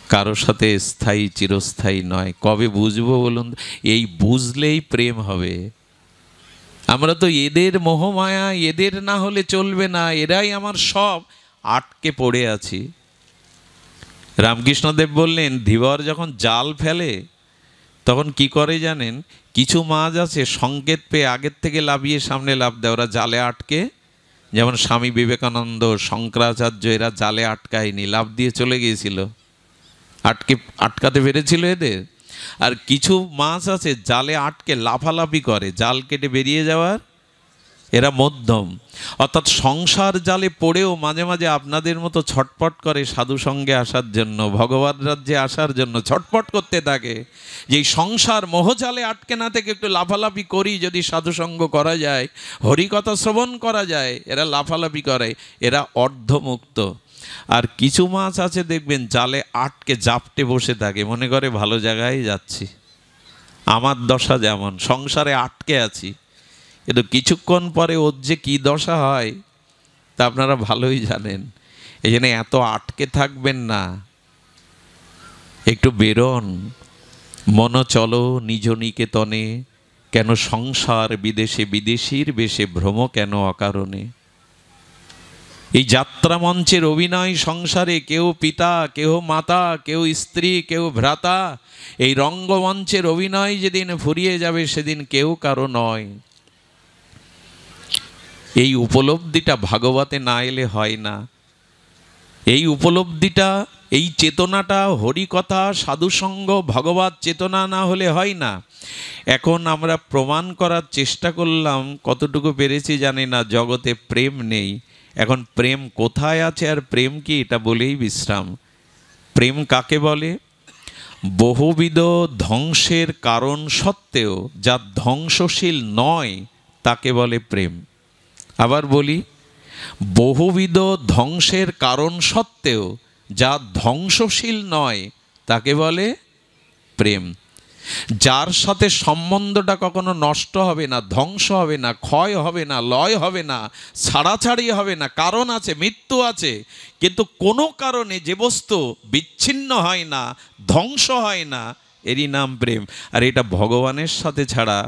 কারো সাথে স্থায়ী চিরস্থায়ী নয়। কবে বুঝবো বলুন? এই বুঝলেই প্রেম হবে। আমরা তো এদের মোহমায়া, এদের না হলে চলবে না, এরাই আমার সব, আটকে পড়ে আছি। রামকৃষ্ণদেব বললেন, ধীবর যখন জাল ফেলে তখন কি করে জানেন? কিছু মাছ আছে সংকেত পেয়ে আগের থেকে লাফিয়ে সামনে লাফ দেয়, ওরা জালে আটকে। যেমন স্বামী বিবেকানন্দ, শঙ্করাচার্য, এরা জালে আটকায়নি, লাফ দিয়ে চলে গিয়েছিল, আটকাতে পেরেছিল এদের। আর কিছু মাছ আছে জালে আটকে লাফালাফি করে, জাল কেটে বেরিয়ে যাওয়ার, এরা মধ্যম। অর্থাৎ সংসার জালে পড়েও মাঝে মাঝে আপনাদের মতো ছটপট করে সাধু সঙ্গে আসার জন্য, ভগবান রাজ্যে আসার জন্য ছটপট করতে থাকে। যে সংসার মোহজালে আটকে না থেকে একটু লাফালাফি করি, যদি সাধুসঙ্গ করা যায়, হরিকথা শ্রবণ করা যায়, এরা লাফালাফি করে, এরা অর্ধমুক্ত। আর কিছু মাছ আছে দেখবেন জালে আটকে জাপটে বসে থাকে, মনে করে ভালো জায়গায় যাচ্ছি। আমার দশা যেমন, সংসারে আটকে আছি, কিন্তু কিছুক্ষণ পরে ওর যে কী দশা হয় তা আপনারা ভালোই জানেন। এই জন্য এত আটকে থাকবেন না, একটু বেরোন, মন চলো নিজ নিকেতনে, কেন সংসার বিদেশে বিদেশির বেশে ভ্রম কেন অকারণে। এই যাত্রা মঞ্চের অভিনয় সংসারে, কেউ পিতা, কেউ মাতা, কেউ স্ত্রী, কেউ ভ্রাতা। এই রঙ্গমঞ্চের অভিনয় যেদিন ফুরিয়ে যাবে সেদিন কেউ কারো নয়। এই উপলব্ধিটা ভাগবতে না এলে হয় না। এই উপলব্ধিটা, এই চেতনাটা হরিকথা, সাধুসঙ্গ, ভগবত চেতনা না হলে হয় না। এখন আমরা প্রমাণ করার চেষ্টা করলাম, কতটুকু পেরেছি জানি না, জগতে প্রেম নেই। এখন প্রেম কোথায় আছে আর প্রেম কি, এটা বলেই বিশ্রাম। প্রেম কাকে বলে? বহুবিধ ধ্বংসের কারণ সত্ত্বেও যা ধ্বংসশীল নয় তাকে বলে প্রেম। আবার বলি, বহুবিধ ধ্বংসের কারণ সত্ত্বেও যা ধ্বংসশীল নয় তাকে বলে প্রেম। যার সাথে সম্বন্ধটা কখনো নষ্ট হবে না, ধ্বংস হবে না, ক্ষয় হবে না, লয় হবে না, ছাড়াছাড়ি হবে না। কারণ আছে, মৃত্যু আছে, কিন্তু কোনো কারণে যে বস্তু বিচ্ছিন্ন হয় না, ধ্বংস হয় না, এরই নাম প্রেম। আর এটা ভগবানের সাথে ছাড়া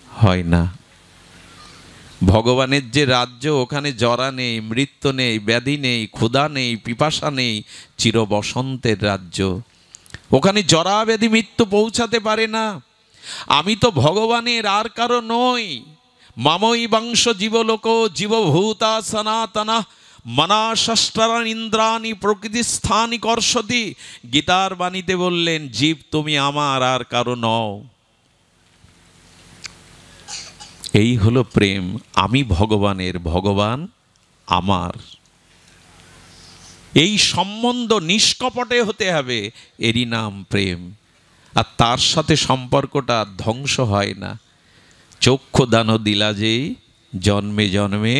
হয় না। ভগবানের যে রাজ্য, ওখানে জরা নেই, মৃত্যু নেই, ব্যাধি নেই, ক্ষুধা নেই, পিপাসা নেই, চিরবসন্তের রাজ্য। ওখানে জরা ব্যাধি মৃত্যু পৌঁছাতে পারে না। আমি তো ভগবানের, আর কারো নই। মামই বংশ জীবলোক জীবভূতা সনাতনা মনাশস্ত্রান ইন্দ্রাণী প্রকৃতি স্থানি কর্ষতি। গীতার বাণীতে বললেন, জীব তুমি আমার, আর কারো নও। এই হলো প্রেম। আমি ভগবানের, ভগবান আমার। এই সম্বন্ধ নিষ্কপটে হতে হবে, এরই নাম প্রেম। আর তার সাথে সম্পর্কটা ধ্বংস হয় না। চক্ষু দান দিলা যেই জন্মে জন্মে,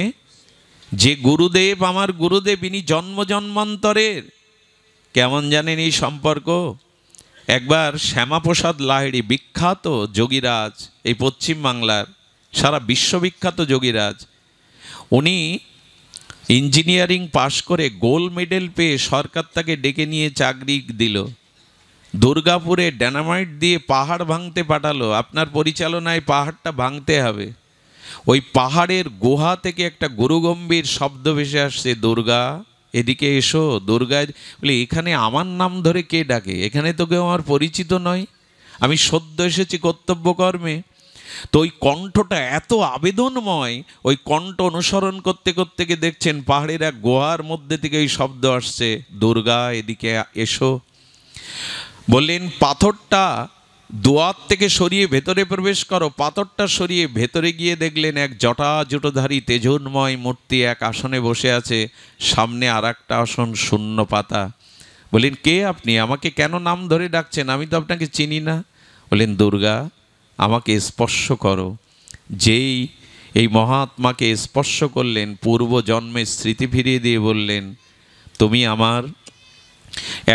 যে গুরুদেব আমার গুরুদেব, ইনি জন্ম জন্মান্তরের। কেমন জানেন এই সম্পর্ক? একবার শ্যামাপ্রসাদ লাহিড়ী, বিখ্যাত যোগীরাজ, এই পশ্চিম বাংলার সারা বিশ্ববিখ্যাত যোগীরাজ, উনি ইঞ্জিনিয়ারিং পাশ করে গোল্ড মেডেল পেয়ে সরকার তাকে ডেকে নিয়ে চাকরি দিল। দুর্গাপুরে ডায়নামাইট দিয়ে পাহাড় ভাঙতে পাঠালো। আপনার পরিচালনায় পাহাড়টা ভাঙতে হবে। ওই পাহাড়ের গুহা থেকে একটা গুরুগম্ভীর শব্দ ভেসে আসছে, দুর্গা এদিকে এসো। দুর্গা বলে, এখানে আমার নাম ধরে কে ডাকে? এখানে তো কেউ আমার পরিচিত নয়, আমি সদ্য এসেছি কর্তব্য কর্মে। তো ওই কণ্ঠটা এত আবেদনময়, ওই কণ্ঠ অনুসরণ করতে করতে গিয়ে দেখছেন পাহাড়ের এক গুহার মধ্যে থেকে এই শব্দ আসছে, দুর্গা এদিকে এসো। বললেন পাথরটা দুয়ার থেকে সরিয়ে ভেতরে প্রবেশ করো। পাথরটা সরিয়ে ভেতরে গিয়ে দেখলেন এক জটাজুটোধারী তেজোন্ময় মূর্তি এক আসনে বসে আছে, সামনে আর একটা আসন শূন্য পাতা। বললেন, কে আপনি? আমাকে কেন নাম ধরে ডাকছেন? আমি তো আপনাকে চিনি না। বললেন, দুর্গা, আমাকে স্পর্শ করো। যেই এই মহাত্মাকে স্পর্শ করলেন, পূর্ব জন্মের স্মৃতি ফিরিয়ে দিয়ে বললেন, তুমি আমার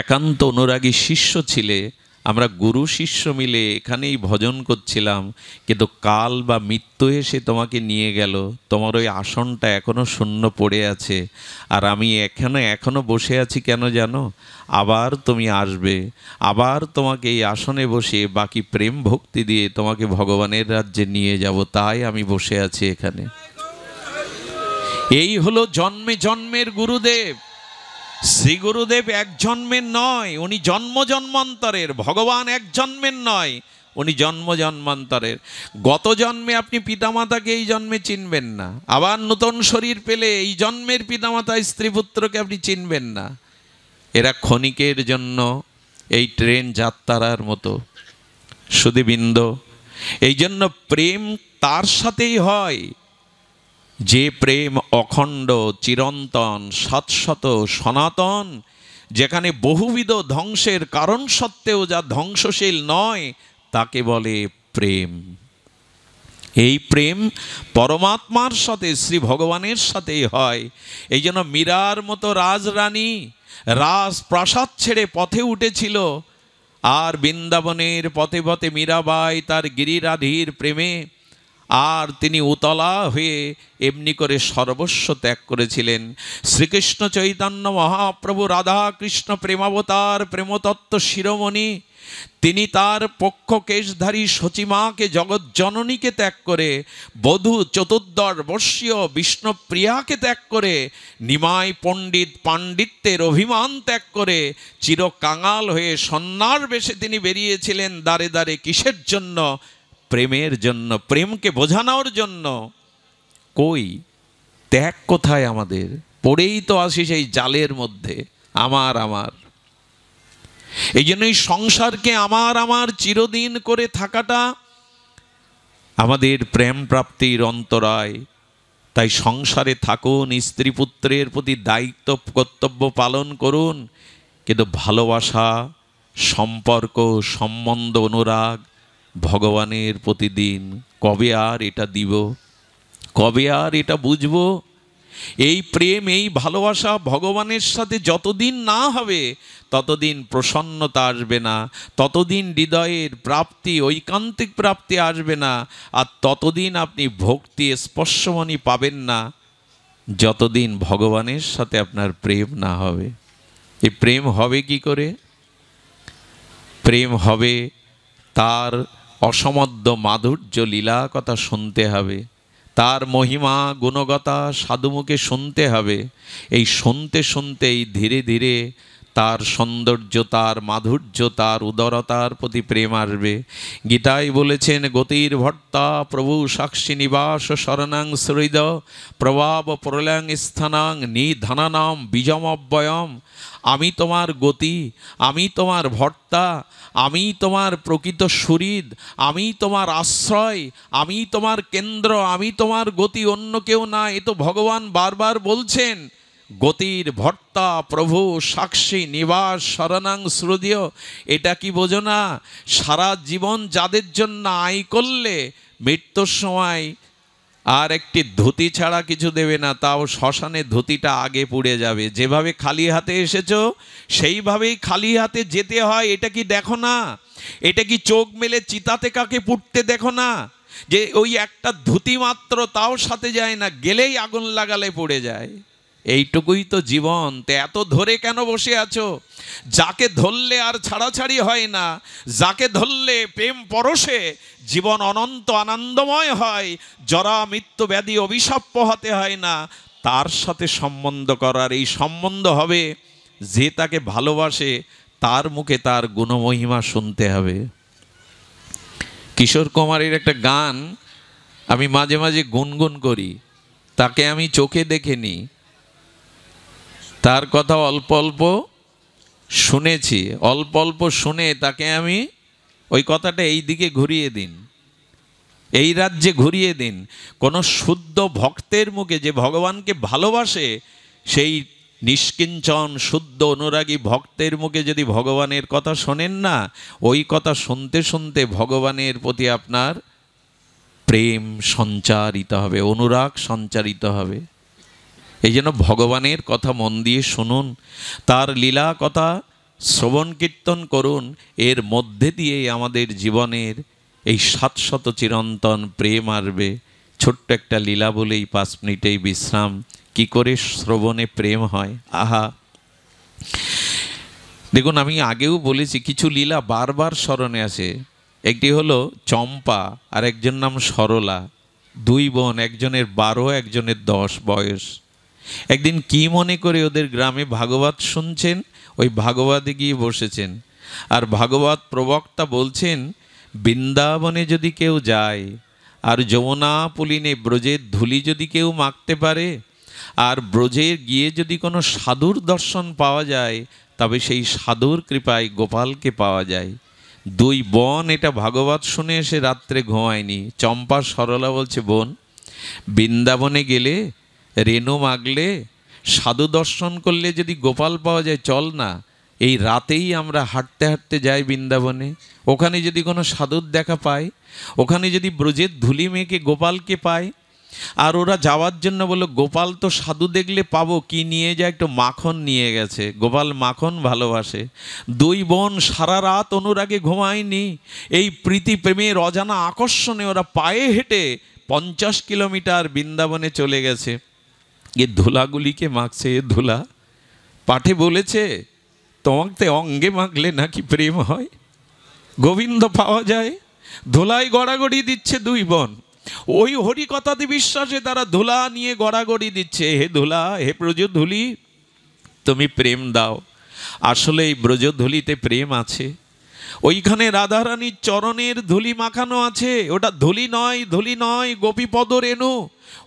একান্ত অনুরাগী শিষ্য ছিলে, আমরা গুরু শিষ্য মিলে এখানেই ভজন করছিলাম, কিন্তু কাল বা মৃত্যু এসে তোমাকে নিয়ে গেল। তোমার ওই আসনটা এখনও শূন্য পড়ে আছে, আর আমি এখনো বসে আছি কেন জানো? আবার তুমি আসবে, আবার তোমাকে এই আসনে বসে বাকি প্রেম ভক্তি দিয়ে তোমাকে ভগবানের রাজ্যে নিয়ে যাব, তাই আমি বসে আছি এখানে। এই হলো জন্মে জন্মের গুরুদেব। শ্রী গুরুদেব এক জন্মের নয়, উনি জন্ম জন্মান্তরের। ভগবান এক জন্মের নয়, উনি জন্ম জন্মান্তরের। গত জন্মে আপনি পিতামাতাকে এই জন্মে চিনবেন না, আবার নতুন শরীর পেলে এই জন্মের পিতামাতা স্ত্রী পুত্রকে আপনি চিনবেন না। এরা ক্ষণিকের জন্য এই ট্রেন যাত্রার মতো। সুধীবৃন্দ, এই জন্য প্রেম তার সাথেই হয় যে প্রেম অখণ্ড, চিরন্তন, শাশ্বত, সনাতন, যেখানে বহুবিধ ধ্বংসের কারণ সত্ত্বেও যা ধ্বংসশীল নয়, তাকে বলে প্রেম। এই প্রেম পরমাত্মার সাথে, শ্রী ভগবানের সাথেই হয়। এই জন্য মীরার মতো রাজরানী রাজপ্রাসাদ ছেড়ে পথে উঠেছিল, আর বৃন্দাবনের পথে পথে মীরাবাই তার গিরিরাধির প্রেমে, আর তিনি উতলা হয়ে এমনি করে সর্বস্ব ত্যাগ করেছিলেন। শ্রীকৃষ্ণ চৈতন্য মহাপ্রভু রাধা কৃষ্ণ প্রেমাবতার প্রেমতত্ত্ব শিরোমণি, তিনি তার পক্ষ কেশধারী সচিমাকে, জগজ্জননীকে ত্যাগ করে, বধূ চতুর্দশ বর্ষীয় বিষ্ণুপ্রিয়াকে ত্যাগ করে, নিমাই পণ্ডিত পাণ্ডিত্যের অভিমান ত্যাগ করে, চিরকাঙাল হয়ে সন্ন্যার বেশে তিনি বেরিয়েছিলেন দ্বারে দ্বারে। কিসের জন্য? প্রেমের জন্য, প্রেমকে বোঝানোর জন্য। কই ত্যাগ কোথায় আমাদের? পড়েই তো আসি সেই জালের মধ্যে, আমার আমার। এই জন্যই সংসারকে আমার আমার চিরদিন করে থাকাটা আমাদের প্রেম প্রাপ্তির অন্তরায়। তাই সংসারে থাকুন, স্ত্রী পুত্রের প্রতি দায়িত্ব কর্তব্য পালন করুন, কিন্তু ভালোবাসা, সম্পর্ক, সম্বন্ধ, অনুরাগ ভগবানের প্রতিদিন। কবে আর এটা দিব? কবে আর এটা বুঝবো? এই প্রেম, এই ভালোবাসা ভগবানের সাথে যতদিন না হবে, ততদিন প্রসন্নতা আসবে না, ততদিন হৃদয়ের প্রাপ্তি, ঐকান্তিক প্রাপ্তি আসবে না, আর ততদিন আপনি ভক্তি স্পর্শমণি পাবেন না, যতদিন ভগবানের সাথে আপনার প্রেম না হবে। এই প্রেম হবে কি করে? প্রেম হবে তার অসমদ্য মাধুর্য লীলা কথা শুনতে হবে, তার মহিমা গুণগতা সাধুমুখে শুনতে হবে। এই শুনতে শুনতেই ধীরে ধীরে তার সৌন্দর্য, তার মাধুর্য, তার উদারতার প্রতি প্রেম আসবে। গীতায় বলেছেন, গতির ভর্তা প্রভু সাক্ষী নিবাস শরণাং শ্রীদ প্রভাব প্রলয়াং স্থানাং নিধানানাম বীজমব্যয়ম। আমি তোমার গতি, আমি তোমার ভর্তা, আমি তোমার প্রকৃত সুহৃদ, আমি তোমার আশ্রয়, আমি তোমার কেন্দ্র, আমি তোমার গতি, অন্য কেউ না। এ তো ভগবান বারবার বলছেন। গতির ভর্তা প্রভু সাক্ষী নিবাস শরণাং শ্রুদিয়। এটা কি বোঝো না? সারা জীবন যাদের জন্য আয় করলে, মৃত্যুর সময় আর একটি ধুতি ছাড়া কিছু দেবে না, তাও শ্মশানে ধুতিটা আগে পুড়ে যাবে। যেভাবে খালি হাতে এসেছো সেইভাবেই খালি হাতে যেতে হয়। এটা কি দেখো না? এটা কি চোখ মেলে চিতাতে কাকে পুড়তে দেখো না? যে ওই একটা ধুতি মাত্র, তাও সাথে যায় না, গেলেই আগুন লাগালে পড়ে যায়। এইটুকুই তো জীবন। তে এত ধরে কেন বসে আছো? যাকে ধরলে আর ছাড়াছাড়ি হয় না, যাকে ধরলে প্রেম পরশে জীবন অনন্ত আনন্দময় হয়, জরা মৃত্যু ব্যাধি অভিশাপ পোহাতে হয় না, তার সাথে সম্বন্ধ করার। এই সম্বন্ধ হবে যে তাকে ভালোবাসে, তার মুখে তার গুণমহিমা শুনতে হবে। কিশোর কুমারের একটা গান আমি মাঝে মাঝে গুনগুন করি। তাকে আমি চোখে দেখিনি, তার কথা অল্প অল্প শুনেছি, অল্প অল্প শুনে তাকে আমি, ওই কথাটা এই দিকে ঘুরিয়ে দিন, এই রাজ্যে ঘুরিয়ে দিন। কোনো শুদ্ধ ভক্তের মুখে, যে ভগবানকে ভালোবাসে, সেই নিষ্কিঞ্চন শুদ্ধ অনুরাগী ভক্তের মুখে যদি ভগবানের কথা শোনেন না, ওই কথা শুনতে শুনতে ভগবানের প্রতি আপনার প্রেম সঞ্চারিত হবে, অনুরাগ সঞ্চারিত হবে। এই জন্য ভগবানের কথা মন দিয়ে শুনুন, তার লীলা কথা শ্রবণ কীর্তন করুন। এর মধ্যে দিয়েই আমাদের জীবনের এই 700 চিরন্তন প্রেম আসবে। ছোট্ট একটা লীলা বলেই 5 মিনিটেই বিশ্রাম। কি করে শ্রবণে প্রেম হয়, আহা! দেখুন, আমি আগেও বলেছি কিছু লীলা বারবার স্মরণে আসে। একটি হলো চম্পা, আর একজন নাম সরলা, 2 বোন, একজনের 12 একজনের 10 বয়স। একদিন কি মনে করে ওদের গ্রামে ভাগবত শুনছেন, ওই ভাগবতে গিয়ে বসেছেন। আর ভাগবত প্রবক্তা বলছেন, বৃন্দাবনে যদি কেউ যায় আর যমুনা পুলিনে ব্রজের ধুলি যদি কেউ মাখতে পারে, আর ব্রজে গিয়ে যদি কোনো সাধুর দর্শন পাওয়া যায়, তবে সেই সাধুর কৃপায় গোপালকে পাওয়া যায়। 2 বোন এটা ভাগবত শুনে এসে রাত্রে ঘুমায়নি। চম্পা সরলা বলছে, বোন, বৃন্দাবনে গেলে, রেণু মাগলে, সাধু দর্শন করলে যদি গোপাল পাওয়া যায়, চল না, এই রাতেই আমরা হাঁটতে হাঁটতে যাই বৃন্দাবনে। ওখানে যদি কোনো সাধুর দেখা পাই, ওখানে যদি ব্রজের ধুলি মেখে গোপালকে পাই। আর ওরা যাওয়ার জন্য বললো, গোপাল তো সাধু দেখলে পাবো, কি নিয়ে যায়? একটু মাখন নিয়ে গেছে, গোপাল মাখন ভালোবাসে। 2 বোন সারা রাত অনুরাগে ঘুমায়নি। এই প্রীতি প্রেমের অজানা আকর্ষণে ওরা পায়ে হেঁটে 50 কিলোমিটার বৃন্দাবনে চলে গেছে। এ ধুলাগুলিকে মাখছে, এ ধুলা। পাঠে বলেছে, তোমাকে অঙ্গে মাখলে নাকি প্রেম হয়, গোবিন্দ পাওয়া যায়। ধুলায় গড়াগড়ি দিচ্ছে 2 বোন। ওই হরি কথাতে বিশ্বাসে তারা ধুলা নিয়ে গড়াগড়ি দিচ্ছে, হে ধুলা, হে ব্রজধুলি, তুমি প্রেম দাও। আসলে এই ব্রজধুলিতে প্রেম আছে। ওইখানে রাধারানীর চরণের ধুলি মাখানো আছে। ওটা ধুলি নয়, ধুলি নয়, গোপীপদ রেণু।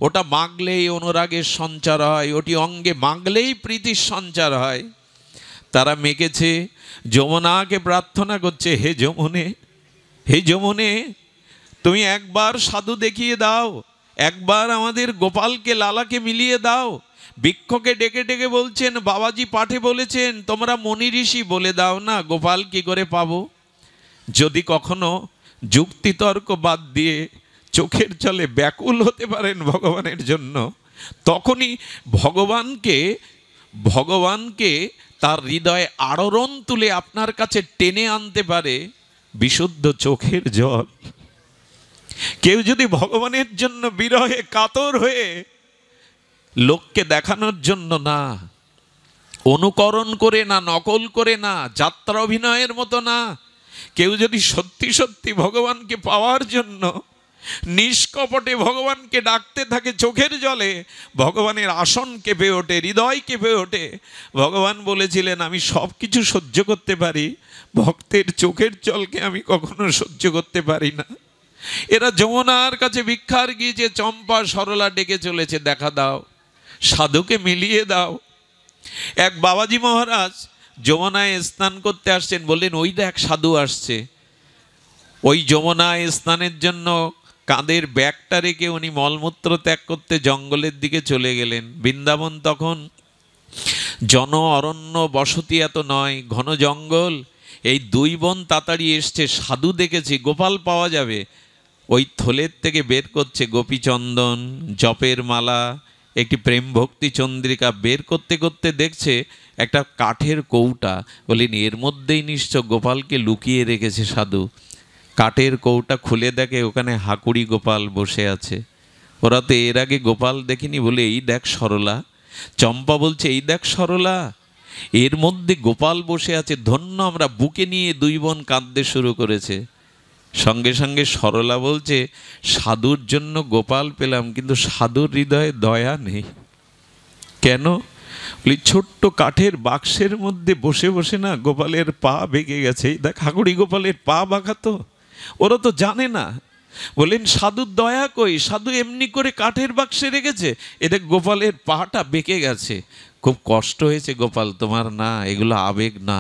ওটা মাগলেই অনুরাগের সঞ্চার হয়, ওটি অঙ্গে মাগলেই প্রীতির সঞ্চার হয়। তারা মেখেছে, যমুনাকে প্রার্থনা করছে, হে যমুনে, হে যমুনে, তুমি একবার সাধু দেখিয়ে দাও, একবার আমাদের গোপালকে, লালাকে মিলিয়ে দাও। বৃক্ষকে ডেকে ডেকে বলছেন, বাবাজি পাঠে বলেছেন, তোমরা মনি ঋষি, বলে দাও না গোপাল কি করে পাবো। যদি কখনো যুক্তিতর্ক বাদ দিয়ে চোখের জলে ব্যাকুল হতে পারেন ভগবানের জন্য, তখনই ভগবানকে তার হৃদয়ে আড়রণ তুলে আপনার কাছে টেনে আনতে পারে বিশুদ্ধ চোখের জল। কেউ যদি ভগবানের জন্য বিরহে কাতর হয়ে, লোককে দেখানোর জন্য না, অনুকরণ করে না, নকল করে না, যাত্রা অভিনয়ের মতো না, কেউ যদি সত্যি সত্যি ভগবানকে পাওয়ার জন্য নিষ্কপটে ভগবানকে ডাকতে থাকে চোখের জলে, ভগবানের আসন কেঁপে ওঠে, হৃদয় কেঁপে ওঠে। ভগবান বলেছিলেন, আমি সব কিছু সহ্য করতে পারি, ভক্তের চোখের জলকে আমি কখনো সহ্য করতে পারি না। এরা যমুনার কাছে ভিক্ষার গিয়েছে, চম্পা সরলা ডেকে চলেছে, দেখা দাও, সাধুকে মিলিয়ে দাও। এক বাবাজি মহারাজ যমুনায় স্নান করতে আসছেন, বললেন, ওই দেখ সাধু আসছে। ওই যমুনায় স্নানের জন্য কাঁধের ব্যাগটা রেখে উনি মলমূত্র ত্যাগ করতে জঙ্গলের দিকে চলে গেলেন। বৃন্দাবন তখন জন অরণ্য বসতি এত নয়, ঘন জঙ্গল। এই 2 বোন তাড়াতাড়ি এসছে, সাধু দেখেছি, গোপাল পাওয়া যাবে। ওই থলের থেকে বের করছে গোপীচন্দন, জপের মালা, একটি প্রেম ভক্তি চন্দ্রিকা। বের করতে করতে দেখছে একটা কাঠের কৌটা। বলেন, এর মধ্যেই নিশ্চয় গোপালকে লুকিয়ে রেখেছে সাধু। কাঠের কৌটা খুলে দেখে ওখানে হাকুড়ি গোপাল বসে আছে। ওরা তো এর আগে গোপাল দেখেনি, বলে, এই দেখ সরলা। চম্পা বলছে, এই দেখ সরলা, এর মধ্যে গোপাল বসে আছে, ধন্য আমরা। বুকে নিয়ে 2 বোন কাঁদতে শুরু করেছে। সঙ্গে সঙ্গে সরলা বলছে, সাধুর জন্য গোপাল পেলাম, কিন্তু সাধুর হৃদয়ে দয়া নেই। কেন? ওই ছোট্ট কাঠের বাক্সের মধ্যে বসে বসে না গোপালের পা বেঁকে গেছে। দেখ হাকুড়ি গোপালের পা বাঁকা তো, ওরা তো জানে না। বললেন সাধুর দয়া কই, সাধু এমনি করে কাঠের বাক্সে রেখেছে, এদের গোপালের পাটা বেঁকে গেছে। খুব কষ্ট হয়েছে গোপাল তোমার, না এগুলো আবেগ না,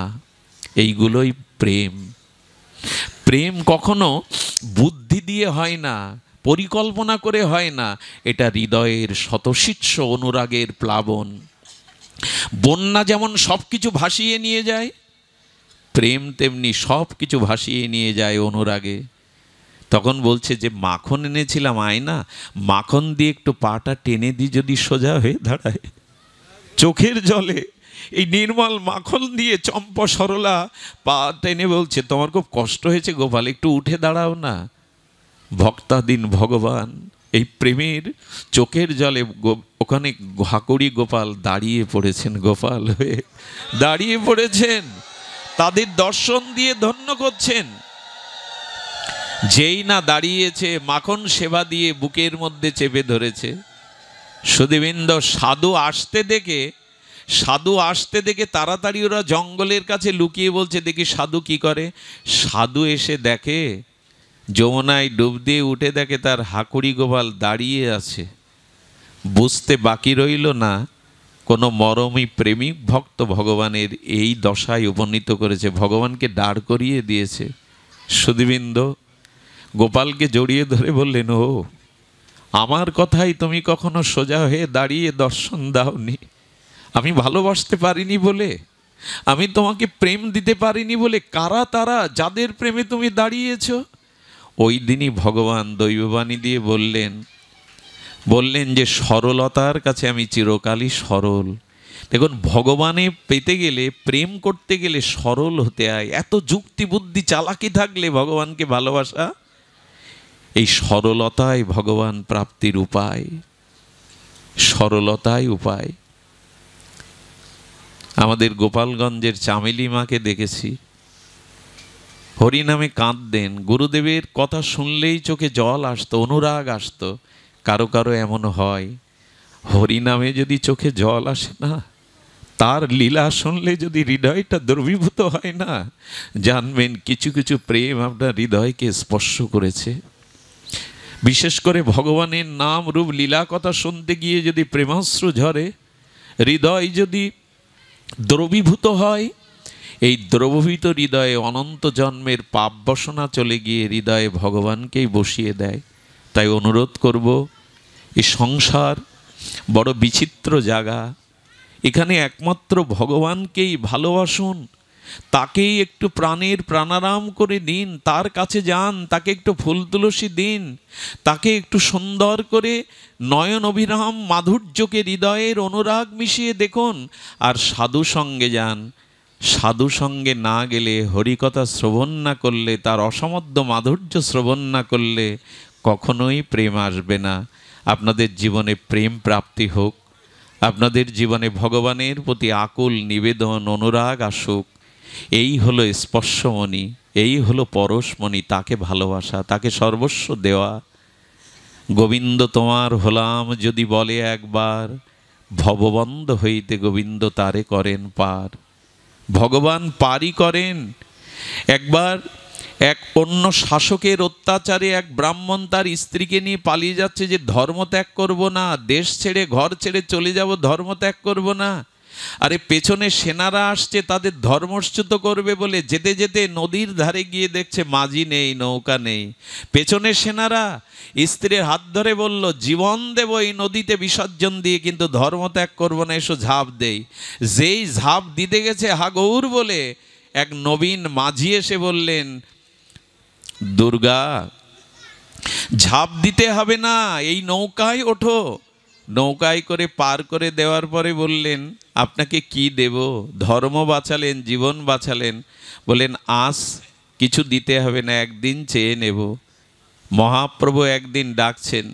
এইগুলোই প্রেম। প্রেম কখনো বুদ্ধি দিয়ে হয় না, পরিকল্পনা করে হয় না, এটা হৃদয়ের শতশীর্ষ অনুরাগের প্লাবন। বন্যা যেমন সব কিছু ভাসিয়ে নিয়ে যায়, প্রেম তেমনি সব কিছু ভাসিয়ে নিয়ে যায় অনুরাগে। তখন বলছে যে মাখন এনেছিলাম আয়না, মাখন দিয়ে একটু পাটা টেনে দিই যদি সোজা হয়ে দাঁড়ায়। চোখের জলে এই নির্মল মাখন দিয়ে চম্পা সরলা পা টেনে বলছে তোমার খুব কষ্ট হয়েছে গোপাল, একটু উঠে দাঁড়াও না। ভক্তাধীন ভগবান এই প্রেমের চোখের জলে ওখানে হাকুড়ি গোপাল দাঁড়িয়ে পড়েছেন, গোপাল হয়ে দাঁড়িয়ে পড়েছেন, তাদের দর্শন দিয়ে ধন্য করছেন। যেই না দাঁড়িয়েছে মাখন সেবা দিয়ে বুকের মধ্যে চেপে ধরেছে। সুধীবৃন্দ সাধু আসতে দেখে তাড়াতাড়ি ওরা জঙ্গলের কাছে লুকিয়ে বলছে দেখি সাধু কি করে। সাধু এসে দেখে যমুনায় ডুব দিয়ে উঠে দেখে তার হাকুড়ি গোপাল দাঁড়িয়ে আছে। বুঝতে বাকি রইল না কোনো মরমী প্রেমিক ভক্ত ভগবানের এই দশায় উপনীত করেছে, ভগবানকে দাঁড় করিয়ে দিয়েছে। সুধীবৃন্দ গোপালকে জড়িয়ে ধরে বললেন, ও আমার কথাই তুমি কখনো সোজা হয়ে দাঁড়িয়ে দর্শন দাওনি, আমি ভালোবাসতে পারিনি বলে, আমি তোমাকে প্রেম দিতে পারিনি বলে। কারা তারা যাদের প্রেমে তুমি দাঁড়িয়েছ? ওই দিনই ভগবান দৈববাণী দিয়ে বললেন যে সরলতার কাছে আমি চিরকালই সরল। দেখুন ভগবানে পেতে গেলে, প্রেম করতে গেলে সরল হতে হয়। এত যুক্তি বুদ্ধি চালাকি থাকলে ভগবানকে ভালোবাসা, এই সরলতাই ভগবান প্রাপ্তির উপায়, সরলতাই উপায়। আমাদের গোপালগঞ্জের চামেলি মাকে দেখেছি, হরিনামে কাঁদতেন, গুরুদেবের কথা শুনলেই চোখে জল আসতো, অনুরাগ আসতো। কারো কারো এমন হয় হরিনামে যদি চোখে জল আসে না, তার লীলা শুনলে যদি হৃদয়টা দ্রবীভূত হয় না, জানবেন কিছু কিছু প্রেম আপনার হৃদয়কে স্পর্শ করেছে। বিশেষ করে ভগবানের নাম রূপ লীলা কথা শুনতে গিয়ে যদি প্রেমাশ্রু ঝরে, হৃদয় যদি দ্রবীভূত হয়, এই দ্রবীভূত হৃদয়ে অনন্ত জন্মের পাপ বাসনা চলে গিয়ে হৃদয়ে ভগবানকেই বসিয়ে দেয়। তাই অনুরোধ করব, এই সংসার বড় বিচিত্র জায়গা, এখানে একমাত্র ভগবানকেই ভালোবাসুন, তাকেই একটু প্রাণের প্রাণারাম করে দিন, তার কাছে যান, তাকে একটু ফুল তুলসী দিন, তাকে একটু সুন্দর করে নয়ন অভিরাম মাধুর্যকে হৃদয়ের অনুরাগ মিশিয়ে দেখুন। আর সাধু সঙ্গে যান, সাধু সঙ্গে না গেলে, হরিকথা শ্রবণ না করলে, তার অসমধ্য মাধুর্য শ্রবণ না করলে কখনোই প্রেম আসবে না। আপনাদের জীবনে প্রেম প্রাপ্তি হোক, আপনাদের জীবনে ভগবানের প্রতি আকুল নিবেদন অনুরাগ আসুক। এই হলো স্পর্শমণি, এই হলো পরশমণি, তাকে ভালোবাসা, তাকে সর্বস্ব দেওয়া। গোবিন্দ তোমার হলাম যদি বলে একবার, ভববন্ধ হইতে গোবিন্দ তারে করেন পার। ভগবান পারই করেন। একবার এক অন্য শাসকের অত্যাচারে এক ব্রাহ্মণ তার স্ত্রীকে নিয়ে পালিয়ে যাচ্ছে যে ধর্ম ত্যাগ করব না, দেশ ছেড়ে ঘর ছেড়ে চলে যাব, ধর্ম ত্যাগ করব না। আরে পেছনে সেনারা আসছে তাদের ধর্মচ্যুত করবে বলে যেতে যেতে নদীর ধারে গিয়ে দেখছে মাঝি নেই, নৌকা নেই। পেছনে সেনারা স্ত্রীর হাত ধরে বলল জীবন দেব এই নদীতে বিসর্জন দিয়ে, কিন্তু ধর্ম ত্যাগ করবো না, এসো ঝাঁপ দেই। যেই ঝাঁপ দিতে গেছে হা গৌর বলে এক নবীন মাঝি এসে বললেন, দুর্গা ঝাঁপ দিতে হবে না, এই নৌকায় ওঠো। নৌকায় করে পার করে দেওয়ার পরে বললেন আপনাকে কি দেব? ধর্ম বাঁচালেন, জীবন বাঁচালেন। বলেন আজ কিছু দিতে হবে না, একদিন চেয়ে নেব। মহাপ্রভু একদিন ডাকছেন,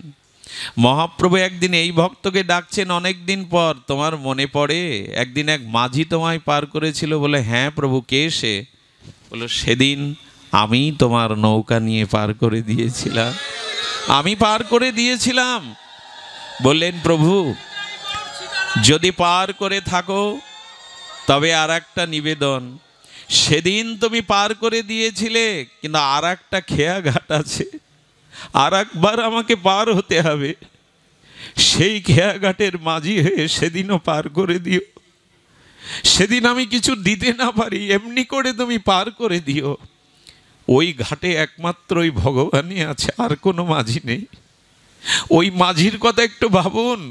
মহাপ্রভু একদিন এই ভক্তকে ডাকছেন অনেক দিন পর, তোমার মনে পড়ে একদিন এক মাঝি তোমায় পার করেছিল? বলে হ্যাঁ প্রভু, কে সে? বলো সেদিন আমি তোমার নৌকা নিয়ে পার করে দিয়েছিলাম, আমি পার করে দিয়েছিলাম। বললেন প্রভু যদি পার করে থাকো তবে আর একটা নিবেদন, সেদিন তুমি পার করে দিয়েছিলে, কিন্তু আর একটা খেয়াঘাট আছে, আর একবার আমাকে পার হতে হবে। সেই খেয়াঘাটের মাঝি হয়ে সেদিনও পার করে দিও। সেদিন আমি কিছু দিতে না পারি, এমনি করে তুমি পার করে দিও। ওই ঘাটে একমাত্র ওই ভগবানই আছে, আর কোনো মাঝি নেই। ওই মাঝির কথা একটু ভাবুন।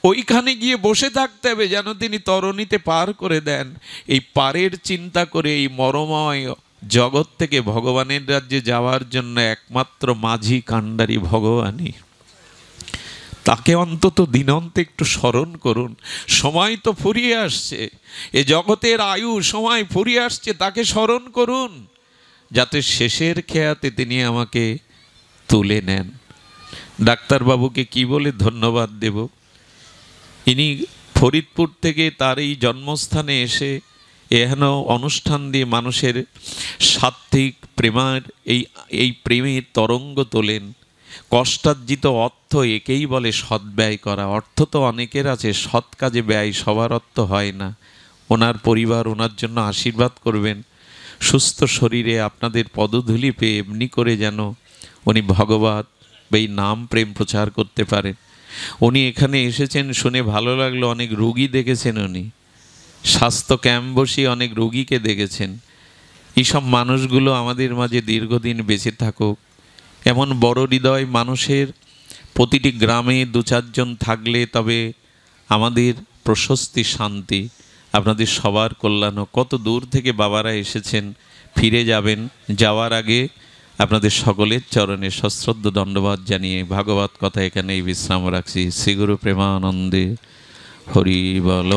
ওইখানে গিয়ে বসে থাকতে হবে যেন তিনি তরণীতে পার করে দেন। এই পারের চিন্তা করে এই মরময় জগৎ থেকে ভগবানের রাজ্যে যাওয়ার জন্য একমাত্র মাঝি কাণ্ডারি ভগবানই। তাকে অন্তত দিনন্তে একটু স্মরণ করুন। সময় তো ফুরিয়ে আসছে, এ জগতের আয়ু সময় ফুরিয়ে আসছে, তাকে স্মরণ করুন যাতে শেষের খেয়াতে তিনি আমাকে তুলে নেন। ডাক্তারবাবুকে কি বলে ধন্যবাদ দেব? ইনি ফরিদপুর থেকে তার এই জন্মস্থানে এসে এহেন অনুষ্ঠান দিয়ে মানুষের সাত্ত্বিক প্রেমার এই প্রেমের তরঙ্গ তোলেন। কষ্টার্জিত অর্থ একেই বলে সদ্ব্যয় করা। অর্থ তো অনেকের আছে, সৎ কাজে ব্যয় সবার অর্থ হয় না। ওনার পরিবার ওনার জন্য আশীর্বাদ করবেন, সুস্থ শরীরে আপনাদের পদধূলি পেয়ে এমনি করে যেন উনি ভগবত এই নাম প্রেম প্রচার করতে পারেন। উনি এখানে এসেছেন শুনে ভালো লাগলো, অনেক রোগী দেখেছেন উনি, স্বাস্থ্য ক্যাম্প বসিয়ে অনেক রোগীকে দেখেছেন। এইসব মানুষগুলো আমাদের মাঝে দীর্ঘদিন বেঁচে থাকুক। এমন বড় হৃদয় মানুষের প্রতিটি গ্রামে দু চারজন থাকলে তবে আমাদের প্রশস্তি, শান্তি, আপনাদের সবার কল্যাণ। কত দূর থেকে বাবারা এসেছেন, ফিরে যাবেন। যাওয়ার আগে আপনাদের সকলের চরণে সশ্রদ্ধ দণ্ডবাদ জানিয়ে ভাগবত কথা এখানেই বিশ্রাম রাখছি। শ্রীগুরু প্রেমানন্দে হরি বল।